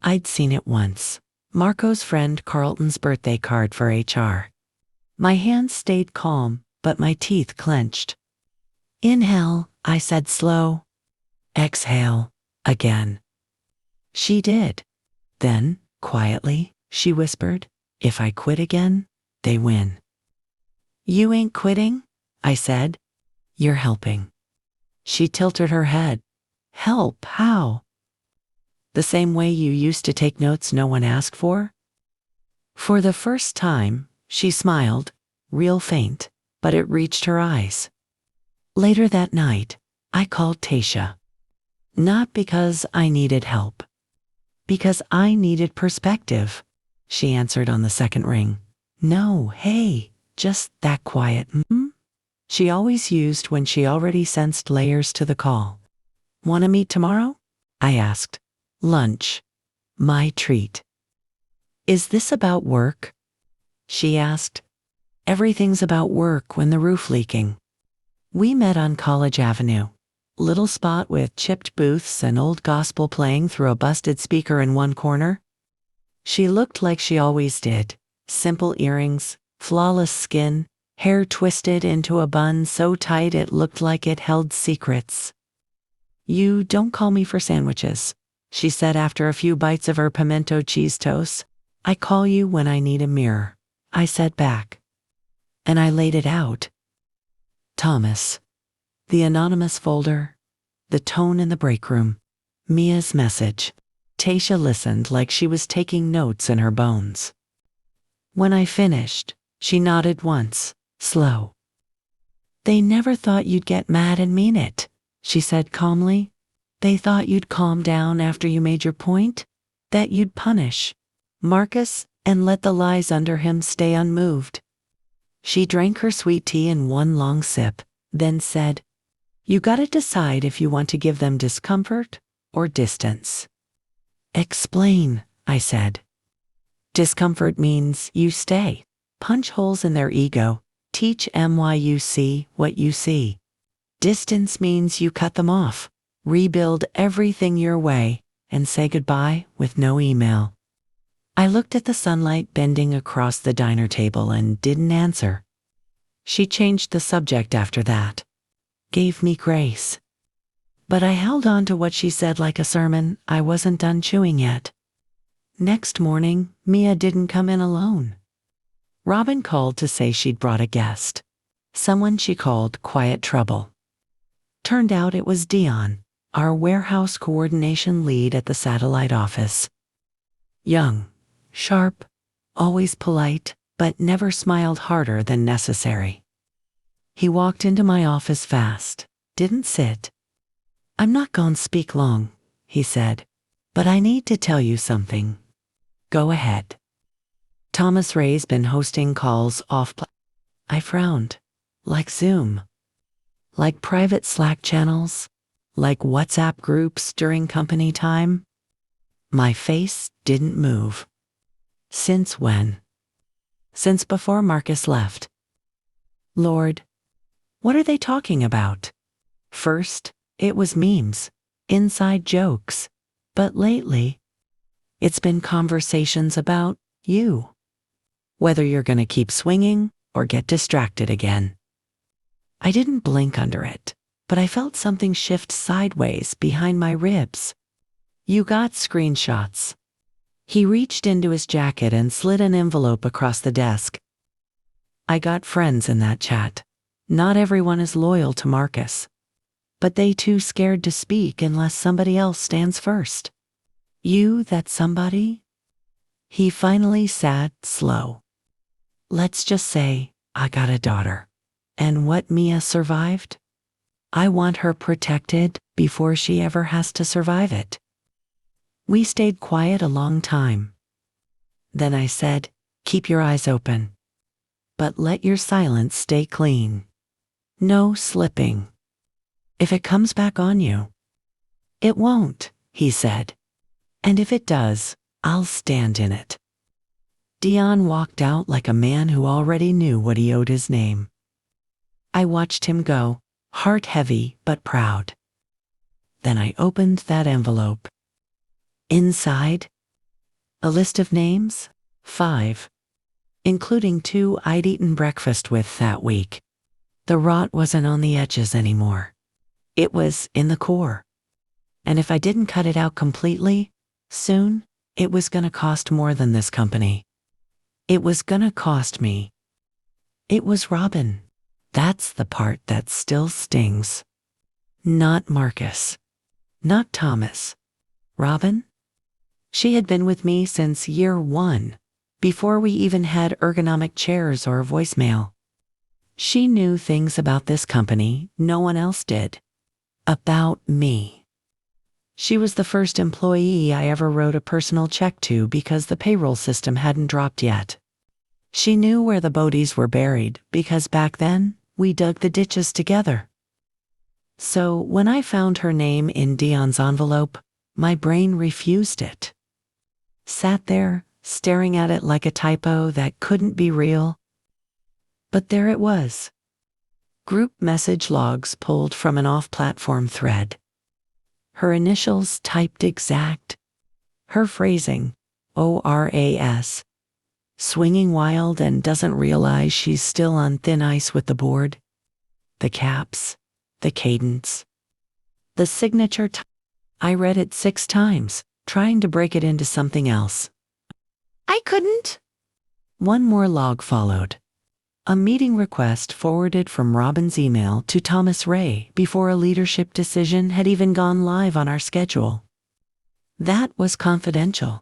I'd seen it once. Marco's friend Carlton's birthday card for HR. My hands stayed calm, but my teeth clenched. "Inhale," I said slow. "Exhale," again. She did. Then, quietly, she whispered, "If I quit again, they win." "You ain't quitting?" I said. "You're helping." She tilted her head. "Help, how?" "The same way you used to take notes no one asked for?" For the first time, she smiled, real faint, but it reached her eyes. Later that night, I called Tasha. Not because I needed help. Because I needed perspective. She answered on the second ring. "No, hey, just that quiet she always used when she already sensed layers to the call. "Wanna meet tomorrow?" I asked. "Lunch. My treat." "Is this about work?" she asked. "Everything's about work when the roof leaking." We met on College Avenue. Little spot with chipped booths and old gospel playing through a busted speaker in one corner. She looked like she always did. Simple earrings, flawless skin, hair twisted into a bun so tight it looked like it held secrets. "You don't call me for sandwiches," she said after a few bites of her pimento cheese toast. "I call you when I need a mirror," I said back. And I laid it out. Thomas. The anonymous folder. The tone in the break room. Mia's message. Tasha listened like she was taking notes in her bones. When I finished, she nodded once, slow. "They never thought you'd get mad and mean it," she said calmly. "They thought you'd calm down after you made your point, that you'd punish Marcus and let the lies under him stay unmoved." She drank her sweet tea in one long sip, then said, "You gotta decide if you want to give them discomfort or distance." "Explain," I said. "Discomfort means you stay, punch holes in their ego, teach MYUC what you see. Distance means you cut them off, rebuild everything your way, and say goodbye with no email." I looked at the sunlight bending across the diner table and didn't answer. She changed the subject after that. Gave me grace. But I held on to what she said like a sermon I wasn't done chewing yet. Next morning, Mia didn't come in alone. Robin called to say she'd brought a guest. Someone she called Quiet Trouble. Turned out it was Dion, our warehouse coordination lead at the satellite office. Young, sharp, always polite, but never smiled harder than necessary. He walked into my office fast, didn't sit. I'm not going to speak long, he said, but I need to tell you something. Go ahead. Thomas Ray's been hosting calls off. I frowned. Like Zoom. Like private Slack channels. Like WhatsApp groups during company time. My face didn't move. Since when? Since before Marcus left. Lord, what are they talking about? First, it was memes, inside jokes, but lately, it's been conversations about you. Whether you're going to keep swinging or get distracted again. I didn't blink under it, but I felt something shift sideways behind my ribs. You got screenshots. He reached into his jacket and slid an envelope across the desk. I got friends in that chat. Not everyone is loyal to Marcus. But they too scared to speak unless somebody else stands first. You, that somebody? He finally sat slow. Let's just say I got a daughter. And what Mia survived? I want her protected before she ever has to survive it. We stayed quiet a long time. Then I said, keep your eyes open. But let your silence stay clean. No slipping. If it comes back on you. It won't, he said. And if it does, I'll stand in it. Dion walked out like a man who already knew what he owed his name. I watched him go, heart heavy but proud. Then I opened that envelope. Inside, a list of names, 5, including 2 I'd eaten breakfast with that week. The rot wasn't on the edges anymore. It was in the core. And if I didn't cut it out completely, soon, it was gonna cost more than this company. It was gonna cost me. It was Robin. That's the part that still stings. Not Marcus. Not Thomas. Robin? She had been with me since year 1, before we even had ergonomic chairs or voicemail. She knew things about this company no one else did. About me. She was the first employee I ever wrote a personal check to because the payroll system hadn't dropped yet. She knew where the bodies were buried because back then, we dug the ditches together. So when I found her name in Dion's envelope, my brain refused it. Sat there, staring at it like a typo that couldn't be real. But there it was. Group message logs pulled from an off-platform thread. Her initials typed exact. Her phrasing, ORAS. Swinging wild and doesn't realize she's still on thin ice with the board. The caps, the cadence. The signature. I read it 6 times, trying to break it into something else. I couldn't. One more log followed. A meeting request forwarded from Robin's email to Thomas Ray before a leadership decision had even gone live on our schedule. That was confidential.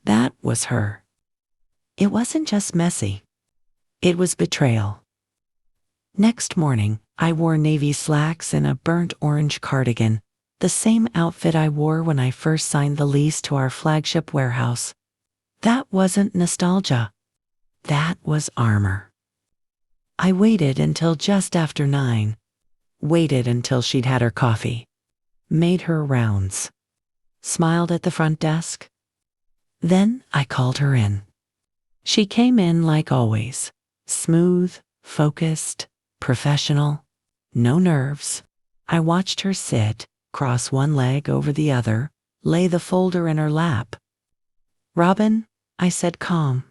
That was her. It wasn't just messy. It was betrayal. Next morning, I wore navy slacks and a burnt orange cardigan, the same outfit I wore when I first signed the lease to our flagship warehouse. That wasn't nostalgia. That was armor. I waited until just after 9. Waited until she'd had her coffee. Made her rounds. Smiled at the front desk. Then I called her in. She came in like always. Smooth, focused, professional. No nerves. I watched her sit, cross one leg over the other, lay the folder in her lap. Robin, I said calm.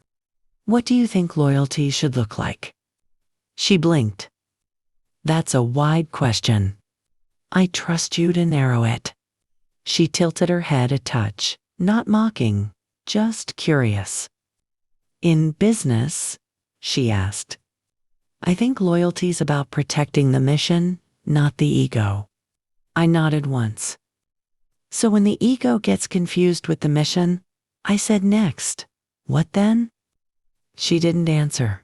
What do you think loyalty should look like? She blinked. That's a wide question. I trust you to narrow it. She tilted her head a touch, not mocking, just curious. In business, she asked. I think loyalty's about protecting the mission, not the ego. I nodded once. So when the ego gets confused with the mission, I said next, what then? She didn't answer.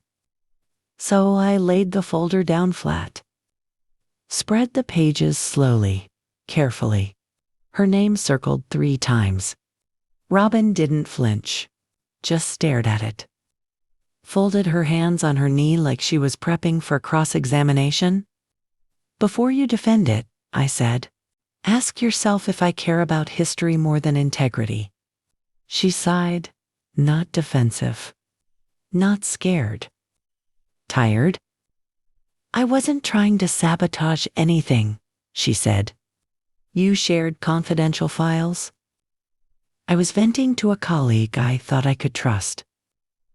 So I laid the folder down flat. Spread the pages slowly. carefully. Her name circled 3 times. Robin didn't flinch, just stared at it. Folded her hands on her knee like she was prepping for cross-examination. Before you defend it, I said, ask yourself if I care about history more than integrity. She sighed, not defensive. Not scared. Tired? I wasn't trying to sabotage anything, she said. You shared confidential files? I was venting to a colleague I thought I could trust.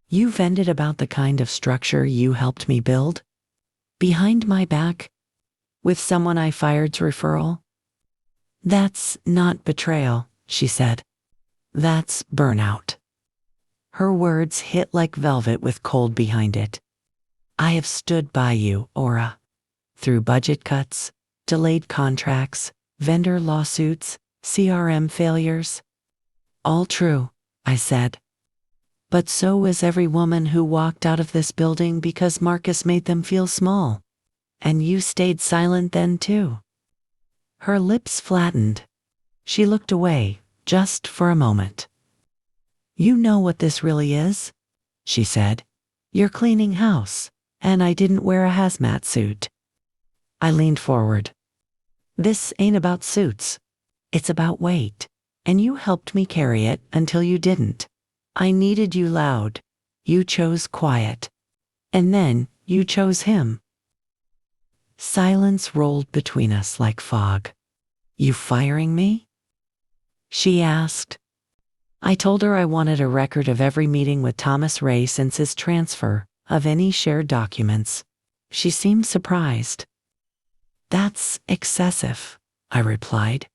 You vented about the kind of structure you helped me build? Behind my back? With someone I fired's referral? That's not betrayal, she said. That's burnout. Her words hit like velvet with cold behind it. I have stood by you, Ora. Through budget cuts, delayed contracts, vendor lawsuits, CRM failures. All true, I said. But so is every woman who walked out of this building because Marcus made them feel small. And you stayed silent then too. Her lips flattened. She looked away, just for a moment. You know what this really is? She said. You're cleaning house, and I didn't wear a hazmat suit. I leaned forward. This ain't about suits. It's about weight, and you helped me carry it until you didn't. I needed you loud. You chose quiet. And then you chose him. Silence rolled between us like fog. You firing me? She asked. I told her I wanted a record of every meeting with Thomas Ray since his transfer, of any shared documents. She seemed surprised. That's excessive, I replied.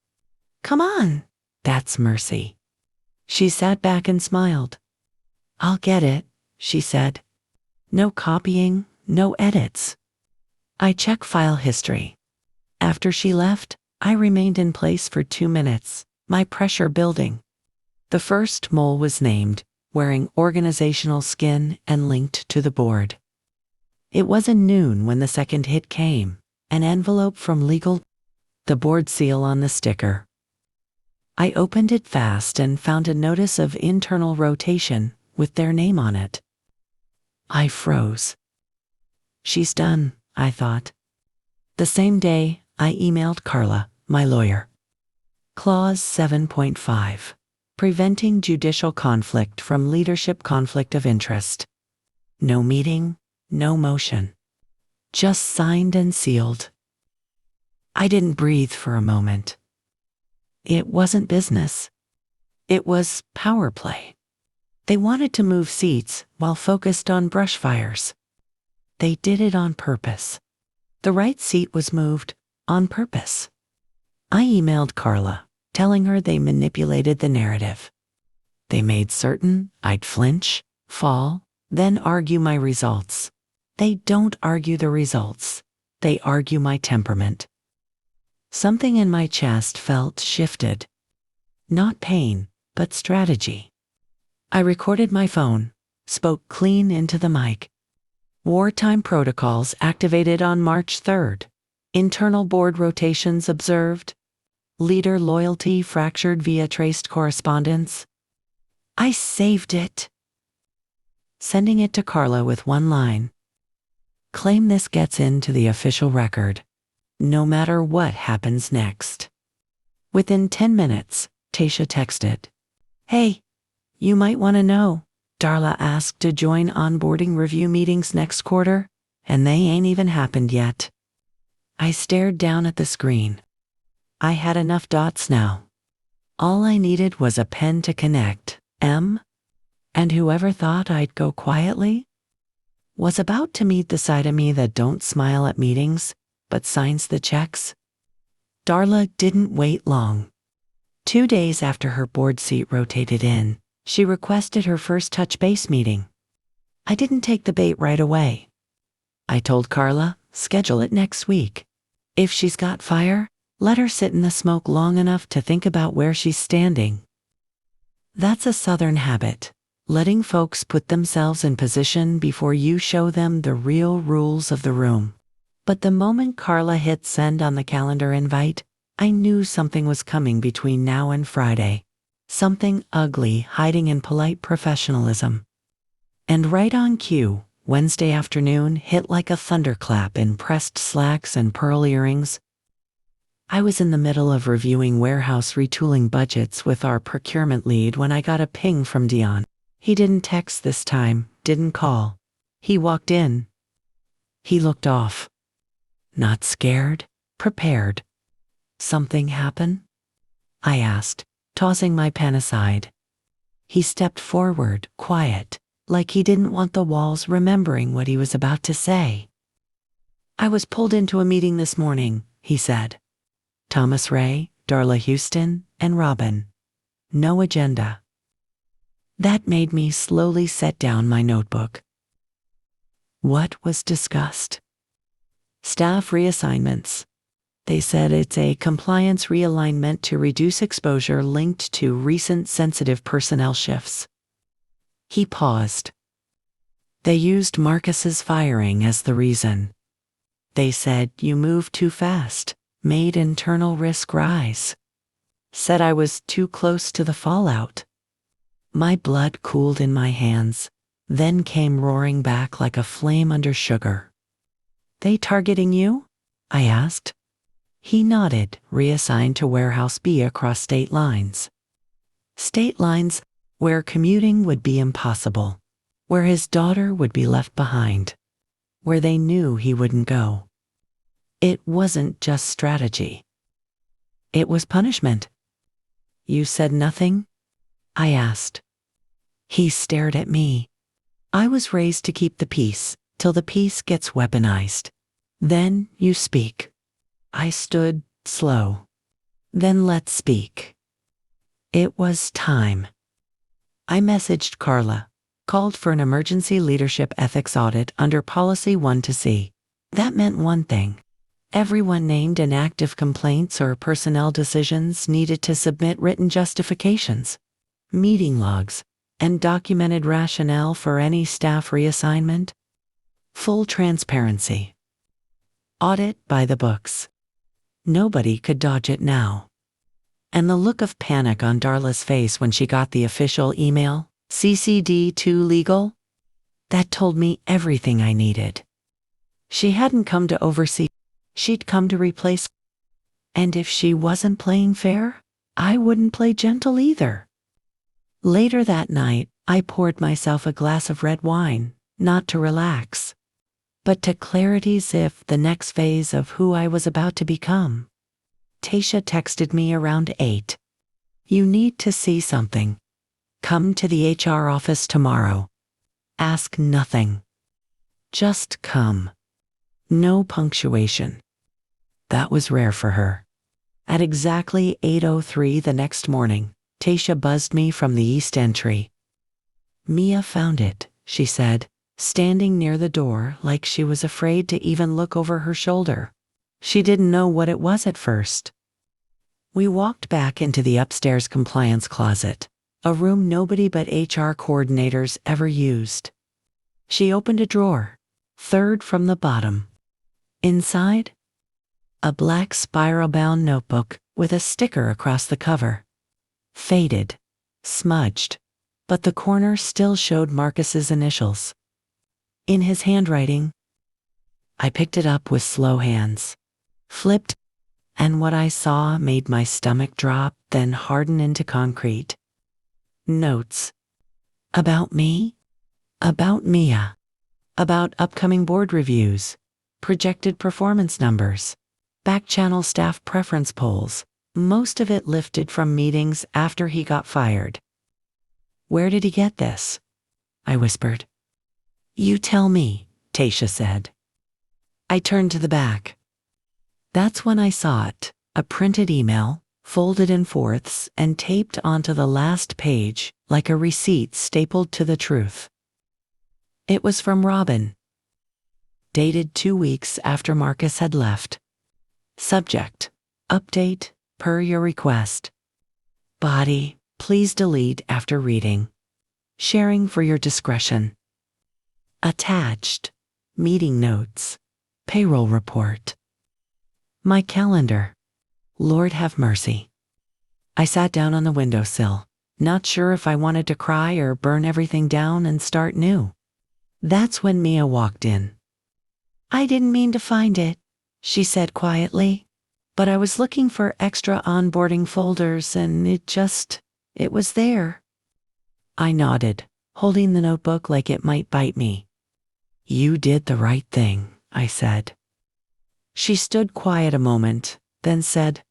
Come on, that's mercy. She sat back and smiled. I'll get it, she said. No copying, no edits. I check file history. After she left, I remained in place for 2 minutes, my pressure building. The first mole was named, wearing organizational skin and linked to the board. It wasn't noon when the second hit came, an envelope from legal, the board seal on the sticker. I opened it fast and found a notice of internal rotation with their name on it. I froze. She's done, I thought. The same day, I emailed Carla, my lawyer. Clause 7.5. Preventing judicial conflict from leadership conflict of interest. No meeting, no motion. Just signed and sealed. I didn't breathe for a moment. It wasn't business. It was power play. They wanted to move seats while focused on brush fires. They did it on purpose. The right seat was moved on purpose. I emailed Carla, telling her they manipulated the narrative. They made certain I'd flinch, fall, then argue my results. They don't argue the results. They argue my temperament. Something in my chest felt shifted. Not pain, but strategy. I recorded my phone, spoke clean into the mic. Wartime protocols activated on March 3rd. Internal board rotations observed. Leader loyalty fractured via traced correspondence. I saved it. Sending it to Carla with one line. Claim this gets into the official record, no matter what happens next. Within 10 minutes, Tasha texted. Hey, you might want to know, Darla asked to join onboarding review meetings next quarter, and they ain't even happened yet. I stared down at the screen. I had enough dots now. All I needed was a pen to connect. And whoever thought I'd go quietly was about to meet the side of me that don't smile at meetings, but signs the checks. Darla didn't wait long. 2 days after her board seat rotated in, she requested her first touch base meeting. I didn't take the bait right away. I told Carla, schedule it next week. If she's got fire, let her sit in the smoke long enough to think about where she's standing. That's a Southern habit, letting folks put themselves in position before you show them the real rules of the room. But the moment Carla hit send on the calendar invite, I knew something was coming between now and Friday. Something ugly hiding in polite professionalism. And right on cue, Wednesday afternoon hit like a thunderclap in pressed slacks and pearl earrings. I was in the middle of reviewing warehouse retooling budgets with our procurement lead when I got a ping from Dion. He didn't text this time, didn't call. He walked in. He looked off. Not scared, prepared. Something happen? I asked, tossing my pen aside. He stepped forward, quiet, like he didn't want the walls remembering what he was about to say. I was pulled into a meeting this morning, he said. Thomas Ray, Darla Houston, and Robin. No agenda. That made me slowly set down my notebook. What was discussed? Staff reassignments. They said it's a compliance realignment to reduce exposure linked to recent sensitive personnel shifts. He paused. They used Marcus's firing as the reason. They said you moved too fast, made internal risk rise. Said I was too close to the fallout. My blood cooled in my hands, then came roaring back like a flame under sugar. They targeting you? I asked. He nodded, reassigned to Warehouse B across state lines. State lines where commuting would be impossible, where his daughter would be left behind, where they knew he wouldn't go. It wasn't just strategy. It was punishment. You said nothing? I asked. He stared at me. I was raised to keep the peace, till the peace gets weaponized. Then you speak. I stood, slow. Then let's speak. It was time. I messaged Carla, called for an emergency leadership ethics audit under Policy 1 to see. That meant one thing. Everyone named in active complaints or personnel decisions needed to submit written justifications, meeting logs, and documented rationale for any staff reassignment. Full transparency. Audit by the books. Nobody could dodge it now. And the look of panic on Darla's face when she got the official email, CCD to legal, that told me everything I needed. She hadn't come to oversee, she'd come to replace. And if she wasn't playing fair, I wouldn't play gentle either. Later that night, I poured myself a glass of red wine, not to relax, but to clarity's if the next phase of who I was about to become. Tasha texted me around 8. You need to see something. Come to the HR office tomorrow. Ask nothing. Just come. No punctuation. That was rare for her. At exactly 8:03 the next morning, Tasha buzzed me from the east entry. Mia found it, she said, standing near the door like she was afraid to even look over her shoulder. She didn't know what it was at first. We walked back into the upstairs compliance closet, a room nobody but HR coordinators ever used. She opened a drawer, third from the bottom. Inside, a black spiral-bound notebook with a sticker across the cover. Faded, smudged, but the corner still showed Marcus's initials. In his handwriting. I picked it up with slow hands, flipped, and what I saw made my stomach drop, then harden into concrete. Notes. About me, about Mia, about upcoming board reviews, projected performance numbers, back-channel staff preference polls, most of it lifted from meetings after he got fired. Where did he get this? I whispered. You tell me, Tasha said. I turned to the back. That's when I saw it, a printed email, folded in fourths and taped onto the last page like a receipt stapled to the truth. It was from Robin. Dated 2 weeks after Marcus had left. Subject, update, per your request. Body, please delete after reading. Sharing for your discretion. Attached, meeting notes, payroll report. My calendar. Lord have mercy. I sat down on the windowsill, not sure if I wanted to cry or burn everything down and start new. That's when Mia walked in. I didn't mean to find it, she said quietly, but I was looking for extra onboarding folders and it was there. I nodded, holding the notebook like it might bite me. You did the right thing, I said. She stood quiet a moment, then said,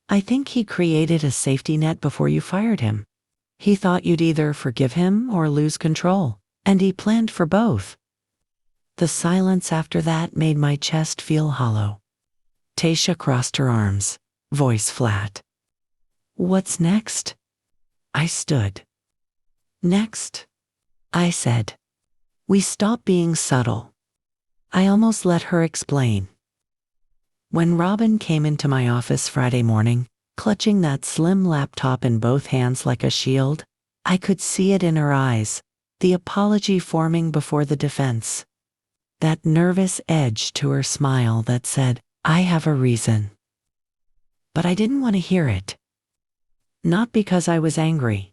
I think he created a safety net before you fired him. He thought you'd either forgive him or lose control, and he planned for both. The silence after that made my chest feel hollow. Tasha crossed her arms, voice flat. What's next? I stood. Next, I said. We stopped being subtle. I almost let her explain. When Robin came into my office Friday morning, clutching that slim laptop in both hands like a shield, I could see it in her eyes, the apology forming before the defense. That nervous edge to her smile that said, I have a reason. But I didn't want to hear it. Not because I was angry.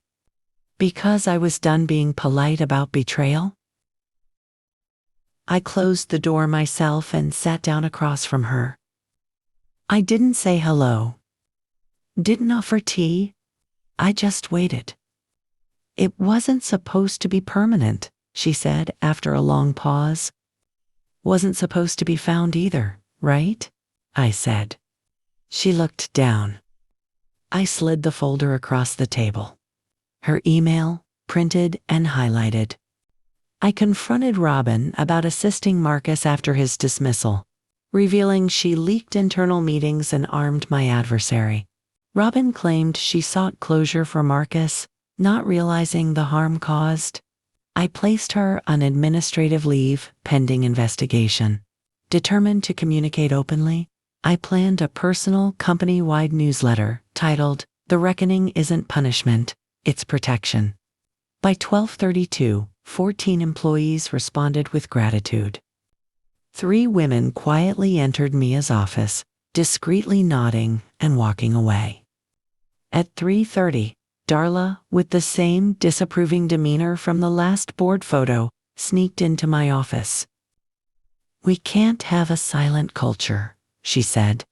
Because I was done being polite about betrayal. I closed the door myself and sat down across from her. I didn't say hello. Didn't offer tea. I just waited. It wasn't supposed to be permanent, she said after a long pause. Wasn't supposed to be found either, right? I said. She looked down. I slid the folder across the table. Her email, printed and highlighted. I confronted Robin about assisting Marcus after his dismissal, revealing she leaked internal meetings and armed my adversary. Robin claimed she sought closure for Marcus, not realizing the harm caused. I placed her on administrative leave pending investigation. Determined to communicate openly, I planned a personal company-wide newsletter titled, The Reckoning Isn't Punishment, It's Protection. By 12:32, 14 employees responded with gratitude. 3 women quietly entered Mia's office, discreetly nodding and walking away. At 3:30, Darla, with the same disapproving demeanor from the last board photo, sneaked into my office. We can't have a silent culture, she said.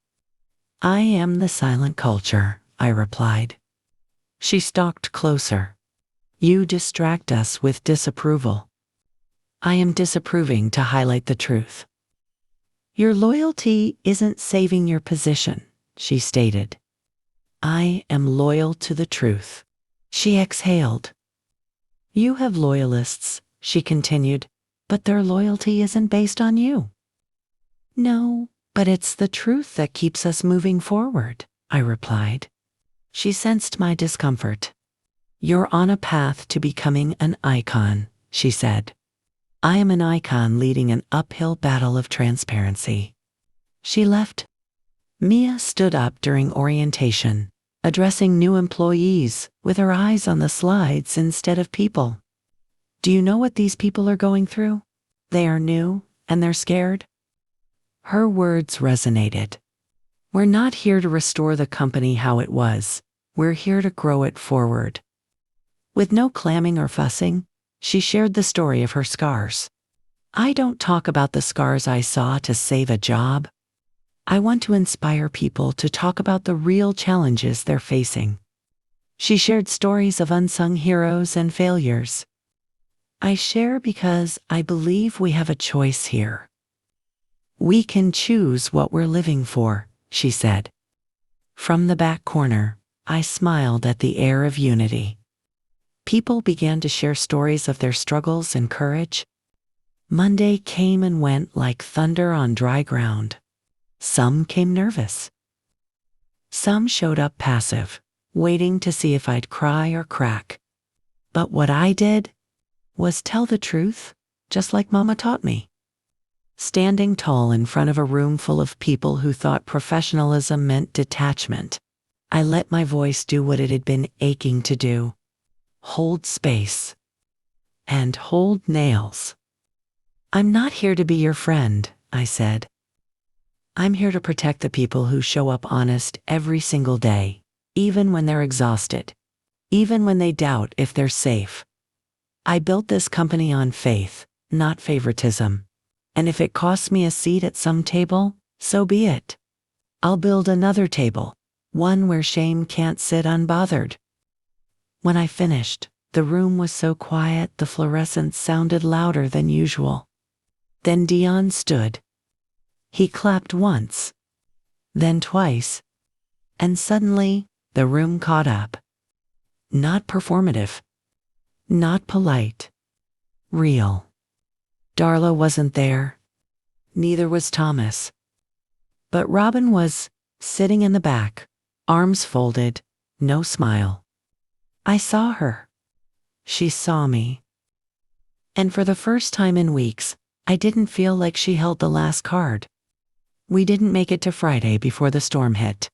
I am the silent culture, I replied. She stalked closer. You distract us with disapproval. I am disapproving to highlight the truth. Your loyalty isn't saving your position, she stated. I am loyal to the truth. She exhaled. You have loyalists, she continued, but their loyalty isn't based on you. No, but it's the truth that keeps us moving forward, I replied. She sensed my discomfort. You're on a path to becoming an icon, she said. I am an icon leading an uphill battle of transparency. She left. Mia stood up during orientation, addressing new employees with her eyes on the slides instead of people. Do you know what these people are going through? They are new and they're scared. Her words resonated. We're not here to restore the company how it was. We're here to grow it forward. With no clamming or fussing, she shared the story of her scars. I don't talk about the scars I saw to save a job. I want to inspire people to talk about the real challenges they're facing. She shared stories of unsung heroes and failures. I share because I believe we have a choice here. We can choose what we're living for, she said. From the back corner, I smiled at the air of unity. People began to share stories of their struggles and courage. Monday came and went like thunder on dry ground. Some came nervous. Some showed up passive, waiting to see if I'd cry or crack. But what I did was tell the truth, just like Mama taught me. Standing tall in front of a room full of people who thought professionalism meant detachment, I let my voice do what it had been aching to do. Hold space. And hold nails. I'm not here to be your friend, I said. I'm here to protect the people who show up honest every single day, even when they're exhausted, even when they doubt if they're safe. I built this company on faith, not favoritism. And if it costs me a seat at some table, so be it. I'll build another table, one where shame can't sit unbothered. When I finished, the room was so quiet the fluorescence sounded louder than usual. Then Dion stood. He clapped once, then twice, and suddenly the room caught up. Not performative, not polite, real. Darla wasn't there. Neither was Thomas. But Robin was, sitting in the back, arms folded, no smile. I saw her. She saw me. And for the first time in weeks, I didn't feel like she held the last card. We didn't make it to Friday before the storm hit.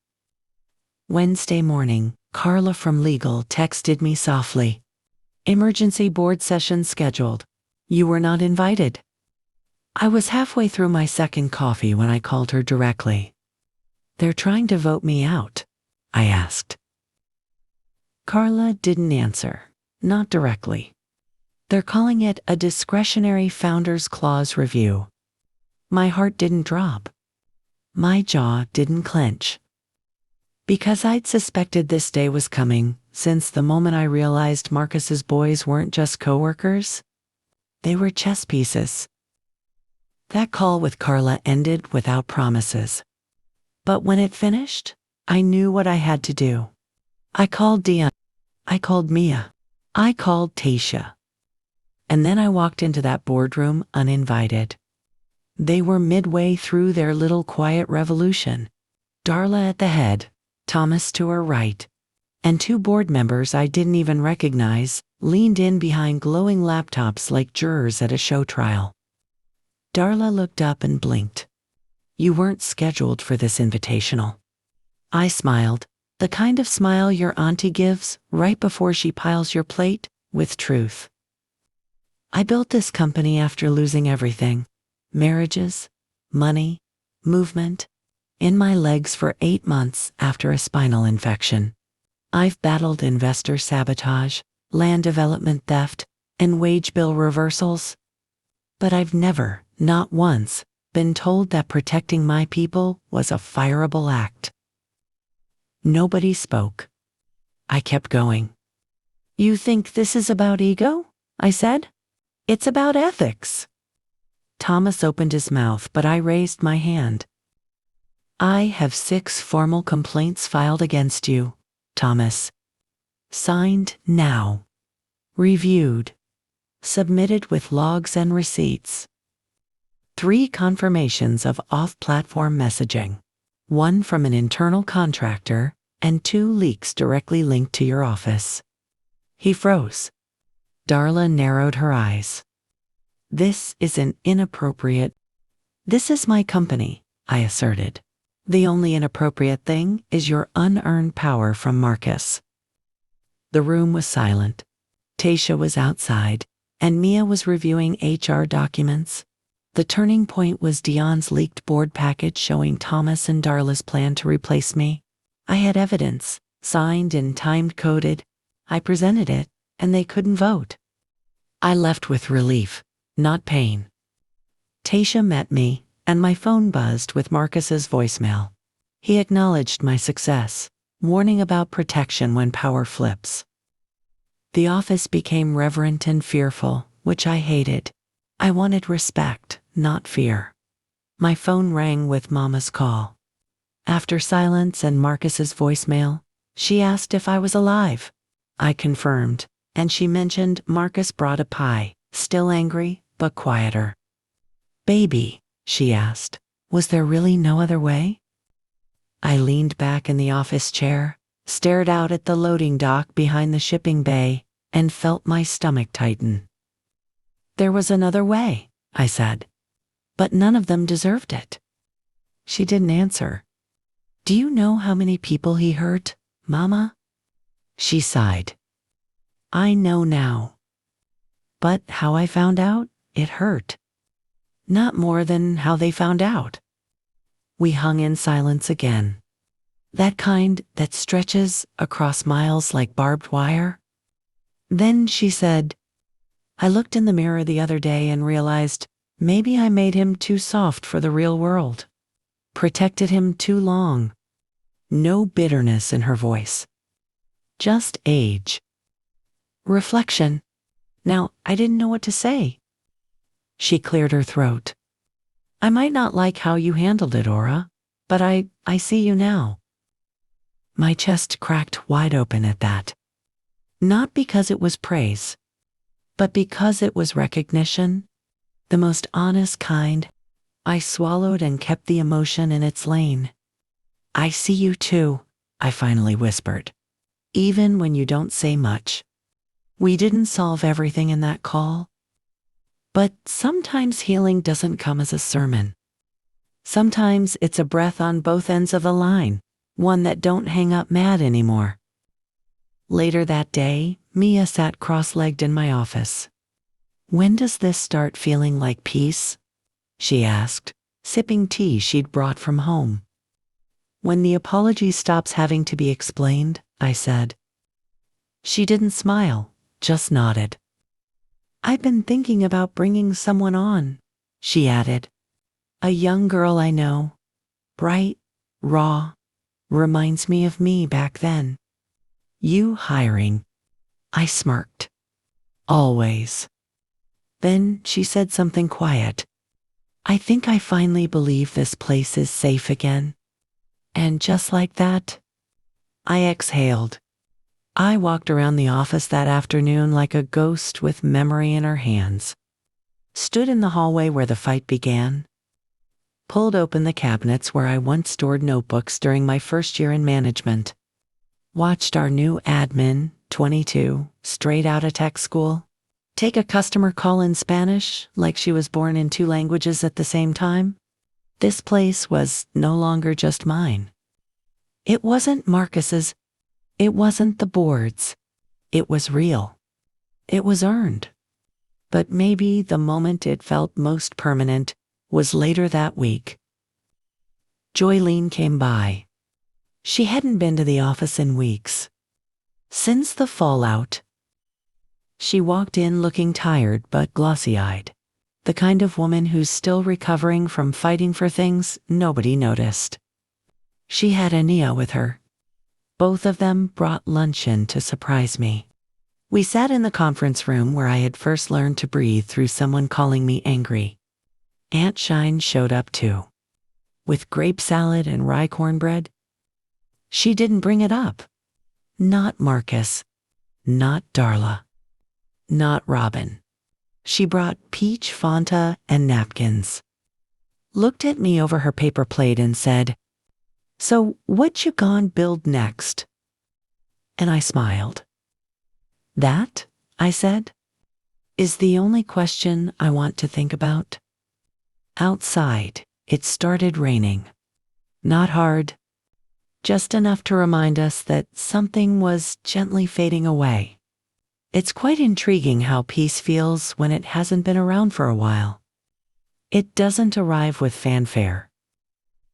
Wednesday morning, Carla from legal texted me softly. Emergency board session scheduled. You were not invited. I was halfway through my second coffee when I called her directly. They're trying to vote me out, I asked. Carla didn't answer, not directly. They're calling it a discretionary Founders Clause review. My heart didn't drop. My jaw didn't clench. Because I'd suspected this day was coming since the moment I realized Marcus's boys weren't just coworkers. They were chess pieces. That call with Carla ended without promises. But when it finished, I knew what I had to do. I called Dion. I called Mia. I called Tasha. And then I walked into that boardroom uninvited. They were midway through their little quiet revolution. Darla at the head, Thomas to her right, and two board members I didn't even recognize leaned in behind glowing laptops like jurors at a show trial. Darla looked up and blinked. You weren't scheduled for this invitational. I smiled, the kind of smile your auntie gives right before she piles your plate with truth. I built this company after losing everything. Marriages, money, movement, in my legs for 8 months after a spinal infection. I've battled investor sabotage, land development theft, and wage bill reversals. But I've never, not once, been told that protecting my people was a fireable act. Nobody spoke. I kept going. You think this is about ego? I said. It's about ethics. Thomas opened his mouth, but I raised my hand. I have 6 formal complaints filed against you, Thomas. Signed now. Reviewed. Submitted with logs and receipts. 3 confirmations of off-platform messaging. 1 from an internal contractor, and 2 leaks directly linked to your office. He froze. Darla narrowed her eyes. This is an inappropriate. This is my company, I asserted. The only inappropriate thing is your unearned power from Marcus. The room was silent. Tasha was outside, and Mia was reviewing HR documents. The turning point was Dion's leaked board package showing Thomas and Darla's plan to replace me. I had evidence, signed and time-coded. I presented it, and they couldn't vote. I left with relief, not pain. Tasha met me, and my phone buzzed with Marcus's voicemail. He acknowledged my success, warning about protection when power flips. The office became reverent and fearful, which I hated. I wanted respect, not fear. My phone rang with Mama's call. After silence and Marcus's voicemail, she asked if I was alive. I confirmed, and she mentioned Marcus brought a pie, still angry, but quieter. Baby, she asked, was there really no other way? I leaned back in the office chair, stared out at the loading dock behind the shipping bay, and felt my stomach tighten. There was another way, I said. But none of them deserved it. She didn't answer. Do you know how many people he hurt, Mama? She sighed. I know now. But how I found out, it hurt. Not more than how they found out. We hung in silence again. That kind that stretches across miles like barbed wire. Then she said, I looked in the mirror the other day and realized maybe I made him too soft for the real world. Protected him too long. No bitterness in her voice. Just age. Reflection. Now, I didn't know what to say. She cleared her throat. I might not like how you handled it, Ora, but I see you now. My chest cracked wide open at that. Not because it was praise, but because it was recognition, the most honest kind. I swallowed and kept the emotion in its lane. I see you too, I finally whispered. Even when you don't say much. We didn't solve everything in that call. But sometimes healing doesn't come as a sermon. Sometimes it's a breath on both ends of the line, one that don't hang up mad anymore. Later that day, Mia sat cross-legged in my office. When does this start feeling like peace? She asked, sipping tea she'd brought from home. When the apology stops having to be explained, I said. She didn't smile, just nodded. I've been thinking about bringing someone on, she added. A young girl I know, bright, raw, reminds me of me back then. You hiring? I smirked. Always. Then she said something quiet. I think I finally believe this place is safe again. And just like that, I exhaled. I walked around the office that afternoon like a ghost with memory in her hands. Stood in the hallway where the fight began. Pulled open the cabinets where I once stored notebooks during my first year in management. Watched our new admin, 22, straight out of tech school, take a customer call in Spanish like she was born in 2 languages at the same time. This place was no longer just mine. It wasn't Marcus's. It wasn't the board's. It was real. It was earned. But maybe the moment it felt most permanent was later that week. Joylene came by. She hadn't been to the office in weeks. Since the fallout. She walked in looking tired but glossy-eyed. The kind of woman who's still recovering from fighting for things nobody noticed. She had Ania with her. Both of them brought lunch in to surprise me. We sat in the conference room where I had first learned to breathe through someone calling me angry. Aunt Shine showed up too. With grape salad and rye cornbread. She didn't bring it up. Not Marcus. Not Darla. Not Robin. She brought peach Fanta and napkins. Looked at me over her paper plate and said, So what you gon' build next? And I smiled. That, I said, is the only question I want to think about. Outside, it started raining. Not hard. Just enough to remind us that something was gently fading away. It's quite intriguing how peace feels when it hasn't been around for a while. It doesn't arrive with fanfare.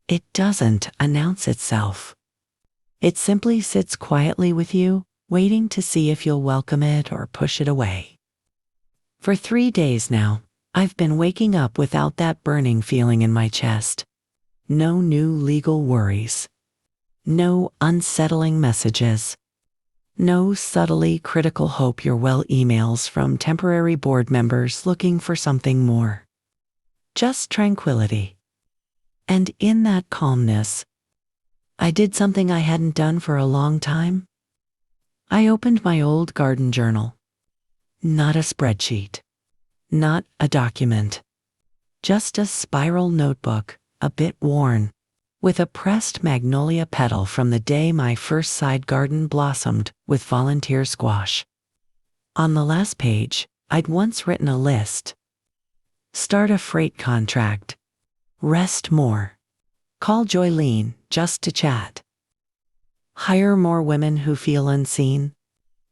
It doesn't announce itself. It simply sits quietly with you, waiting to see if you'll welcome it or push it away. For 3 days now, I've been waking up without that burning feeling in my chest. No new legal worries. No unsettling messages. No subtly critical hope you're well emails from temporary board members looking for something more. Just tranquility. And in that calmness, I did something I hadn't done for a long time. I opened my old garden journal. Not a spreadsheet. Not a document. Just a spiral notebook, a bit worn, with a pressed magnolia petal from the day my first side garden blossomed with volunteer squash. On the last page, I'd once written a list. Start a freight contract. Rest more. Call Joylene just to chat. Hire more women who feel unseen.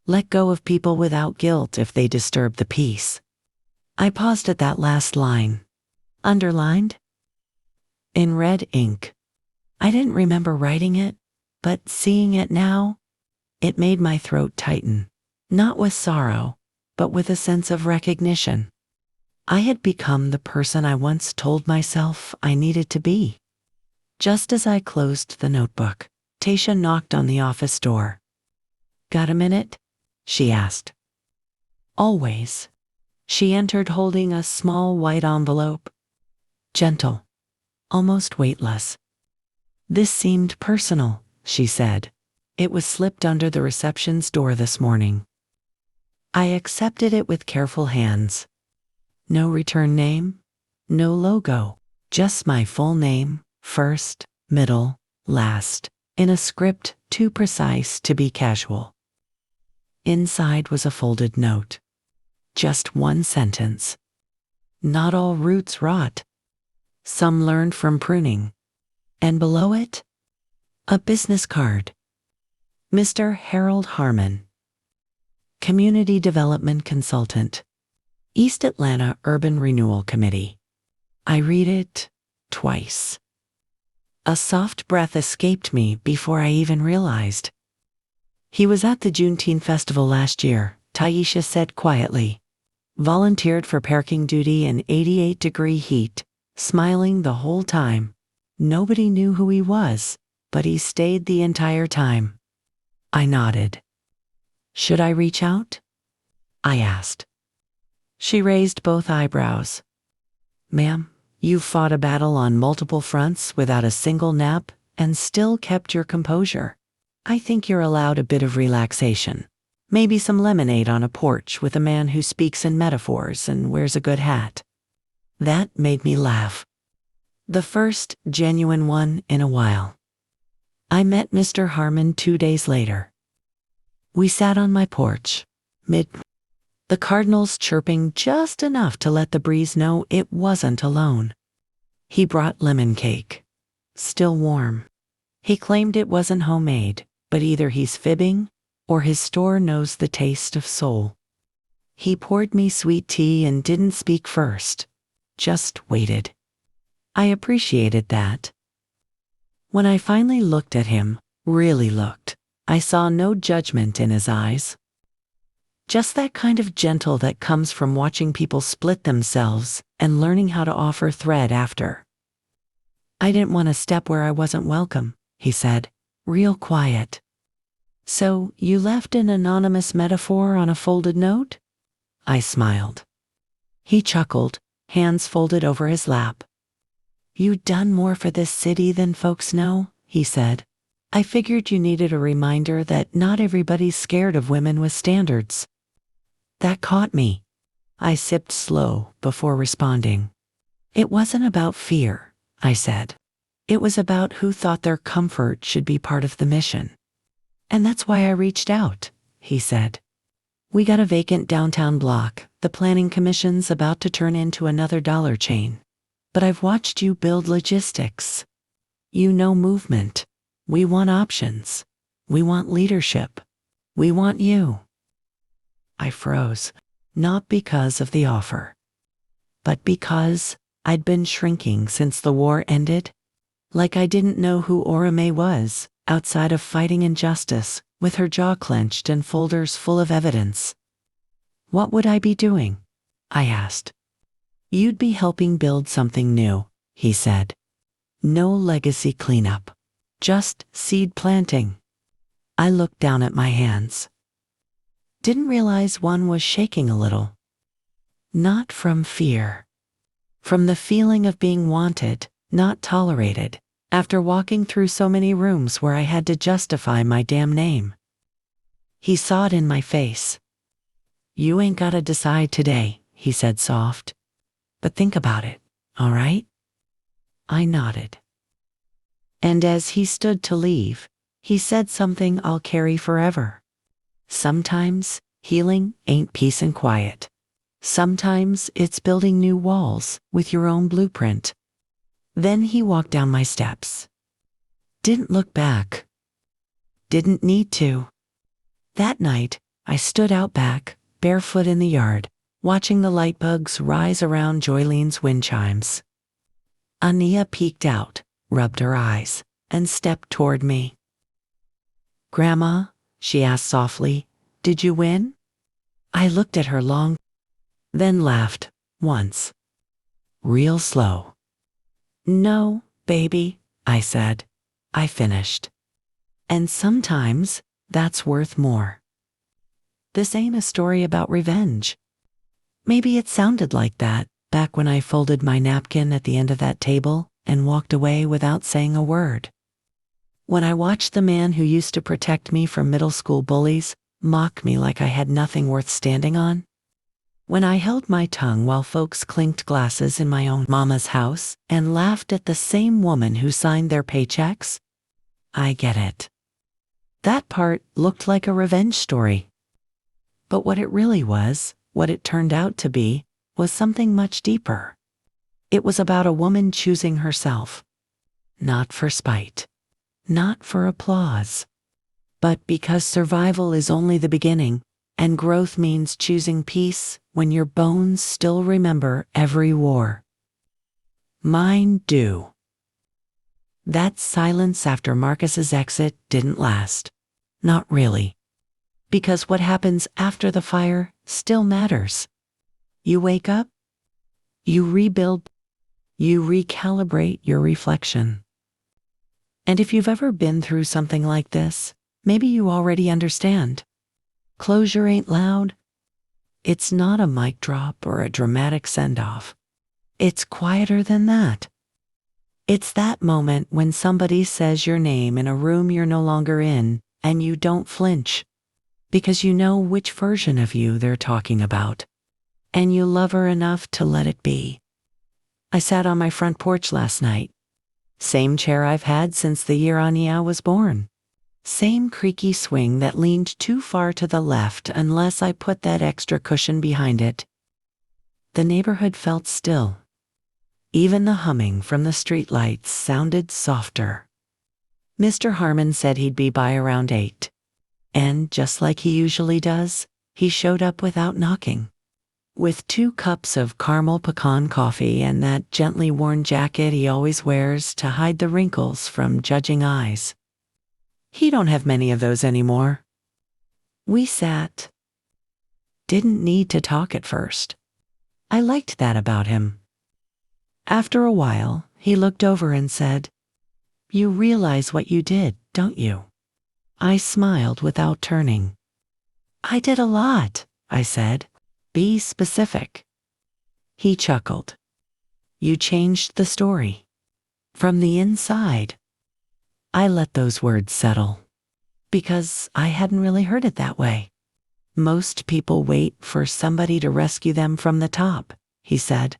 Let go of people without guilt if they disturb the peace. I paused at that last line. Underlined? In red ink. I didn't remember writing it, but seeing it now, it made my throat tighten, not with sorrow, but with a sense of recognition. I had become the person I once told myself I needed to be. Just as I closed the notebook, Tasha knocked on the office door. "Got a minute?" she asked. "Always." She entered holding a small white envelope. Gentle, almost weightless. "This seemed personal," she said. "It was slipped under the reception's door this morning." I accepted it with careful hands. No return name, no logo, just my full name, first, middle, last, in a script too precise to be casual. Inside was a folded note. Just one sentence. "Not all roots rot. Some learned from pruning." And below it, a business card. Mr. Harold Harmon, Community Development Consultant, East Atlanta Urban Renewal Committee. I read it twice. A soft breath escaped me before I even realized. "He was at the Juneteenth festival last year," Taisha said quietly. "Volunteered for parking duty in 88-degree heat, smiling the whole time. Nobody knew who he was, but he stayed the entire time." I nodded. "Should I reach out?" I asked. She raised both eyebrows. "Ma'am, you've fought a battle on multiple fronts without a single nap and still kept your composure. I think you're allowed a bit of relaxation. Maybe some lemonade on a porch with a man who speaks in metaphors and wears a good hat." That made me laugh. The first genuine one in a while. I met Mr. Harmon 2 days later. We sat on my porch, the cardinals chirping just enough to let the breeze know it wasn't alone. He brought lemon cake, still warm. He claimed it wasn't homemade, but either he's fibbing or his store knows the taste of soul. He poured me sweet tea and didn't speak first, just waited. I appreciated that. When I finally looked at him, really looked, I saw no judgment in his eyes. Just that kind of gentle that comes from watching people split themselves and learning how to offer thread after. "I didn't want to step where I wasn't welcome," he said, real quiet. "So you left an anonymous metaphor on a folded note?" I smiled. He chuckled, hands folded over his lap. "You done more for this city than folks know," he said. "I figured you needed a reminder that not everybody's scared of women with standards." That caught me. I sipped slow before responding. "It wasn't about fear," I said. "It was about who thought their comfort should be part of the mission." "And that's why I reached out," he said. "We got a vacant downtown block. The planning commission's about to turn into another dollar chain. But I've watched you build logistics. You know movement. We want options. We want leadership. We want you." I froze, not because of the offer, but because I'd been shrinking since the war ended, like I didn't know who Ora Mae was, outside of fighting injustice, with her jaw clenched and folders full of evidence. "What would I be doing?" I asked. "You'd be helping build something new," he said. "No legacy cleanup, just seed planting." I looked down at my hands. Didn't realize one was shaking a little. Not from fear. From the feeling of being wanted, not tolerated, after walking through so many rooms where I had to justify my damn name. He saw it in my face. "You ain't gotta decide today," he said soft. "But think about it, all right?" I nodded. And as he stood to leave, he said something I'll carry forever. Sometimes healing ain't peace and quiet. Sometimes it's building new walls with your own blueprint. Then he walked down my steps. Didn't look back. Didn't need to. That night, I stood out back, barefoot in the yard, watching the light bugs rise around Joylene's wind chimes. Ania peeked out, rubbed her eyes. and stepped toward me. "Grandma," she asked softly, "did you win?" I looked at her long, then laughed, once. Real slow. "No, baby," I said. I finished. And sometimes that's worth more. This ain't a story about revenge. Maybe it sounded like that back when I folded my napkin at the end of that table and walked away without saying a word. When I watched the man who used to protect me from middle school bullies mock me like I had nothing worth standing on. When I held my tongue while folks clinked glasses in my own mama's house and laughed at the same woman who signed their paychecks. I get it. That part looked like a revenge story. But what it really was, what it turned out to be, was something much deeper. It was about a woman choosing herself. Not for spite. Not for applause. But because survival is only the beginning, and growth means choosing peace when your bones still remember every war. Mine do. That silence after Marcus's exit didn't last. Not really. Because what happens after the fire still matters. You wake up, you rebuild, you recalibrate your reflection. And if you've ever been through something like this, maybe you already understand. Closure ain't loud. It's not a mic drop or a dramatic send-off. It's quieter than that. It's that moment when somebody says your name in a room you're no longer in, and you don't flinch, because you know which version of you they're talking about, and you love her enough to let it be. I sat on my front porch last night. Same chair I've had since the year Anya was born. Same creaky swing that leaned too far to the left unless I put that extra cushion behind it. The neighborhood felt still. Even the humming from the streetlights sounded softer. Mr. Harmon said he'd be by around 8. And just like he usually does, he showed up without knocking. With 2 cups of caramel pecan coffee and that gently worn jacket he always wears to hide the wrinkles from judging eyes. He don't have many of those anymore. We sat. Didn't need to talk at first. I liked that about him. After a while, he looked over and said, "You realize what you did, don't you?" I smiled without turning. "I did a lot," I said. "Be specific." He chuckled. "You changed the story. From the inside." I let those words settle. Because I hadn't really heard it that way. "Most people wait for somebody to rescue them from the top," he said.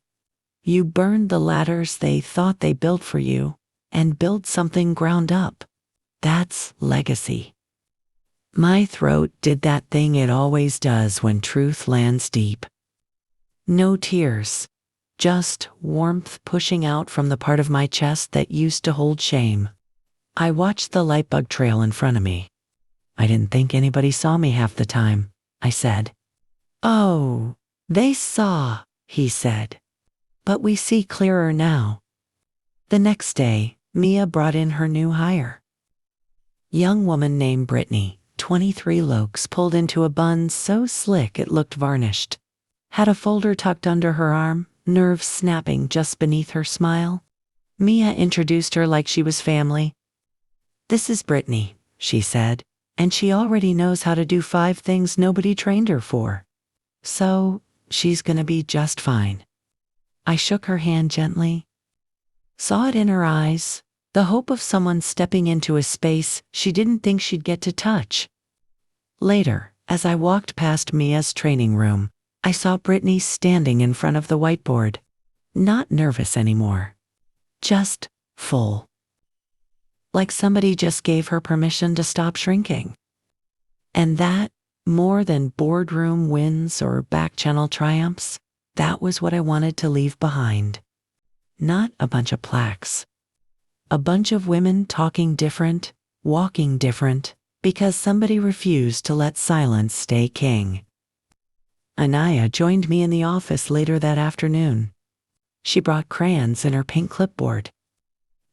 "You burned the ladders they thought they built for you and build something ground up. That's legacy." My throat did that thing it always does when truth lands deep. No tears, just warmth pushing out from the part of my chest that used to hold shame. I watched the lightbug trail in front of me. "I didn't think anybody saw me half the time," I said. "Oh, they saw," he said. "But we see clearer now." The next day, Mia brought in her new hire. Young woman named Brittany, 23 lokes pulled into a bun so slick it looked varnished. Had a folder tucked under her arm, nerves snapping just beneath her smile. Mia introduced her like she was family. "This is Brittany," she said, "and she already knows how to do 5 things nobody trained her for. So, she's gonna be just fine." I shook her hand gently. Saw it in her eyes, the hope of someone stepping into a space she didn't think she'd get to touch. Later, as I walked past Mia's training room, I saw Brittany standing in front of the whiteboard. Not nervous anymore. Just full. Like somebody just gave her permission to stop shrinking. And that, more than boardroom wins or back-channel triumphs, that was what I wanted to leave behind. Not a bunch of plaques. A bunch of women talking different, walking different, because somebody refused to let silence stay king. Anaya joined me in the office later that afternoon. She brought crayons and her pink clipboard.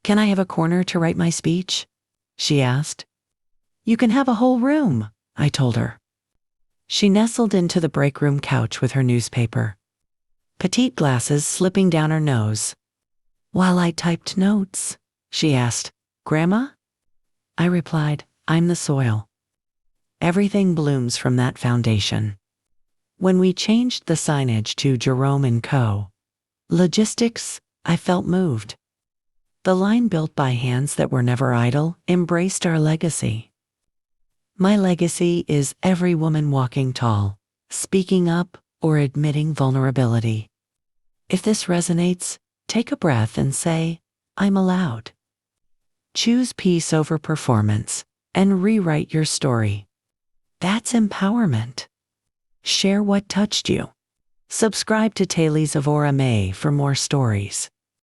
Can I have a corner to write my speech? She asked. You can have a whole room, I told her. She nestled into the break room couch with her newspaper, petite glasses slipping down her nose. While I typed notes, she asked, Grandma? I replied, I'm the soil. Everything blooms from that foundation. When we changed the signage to Jerome & Co. Logistics, I felt moved. The line built by hands that were never idle embraced our legacy. My legacy is every woman walking tall, speaking up, or admitting vulnerability. If this resonates, take a breath and say, I'm allowed. Choose peace over performance and rewrite your story. That's empowerment. Share what touched you. Subscribe to Tales of Ora Mae for more stories.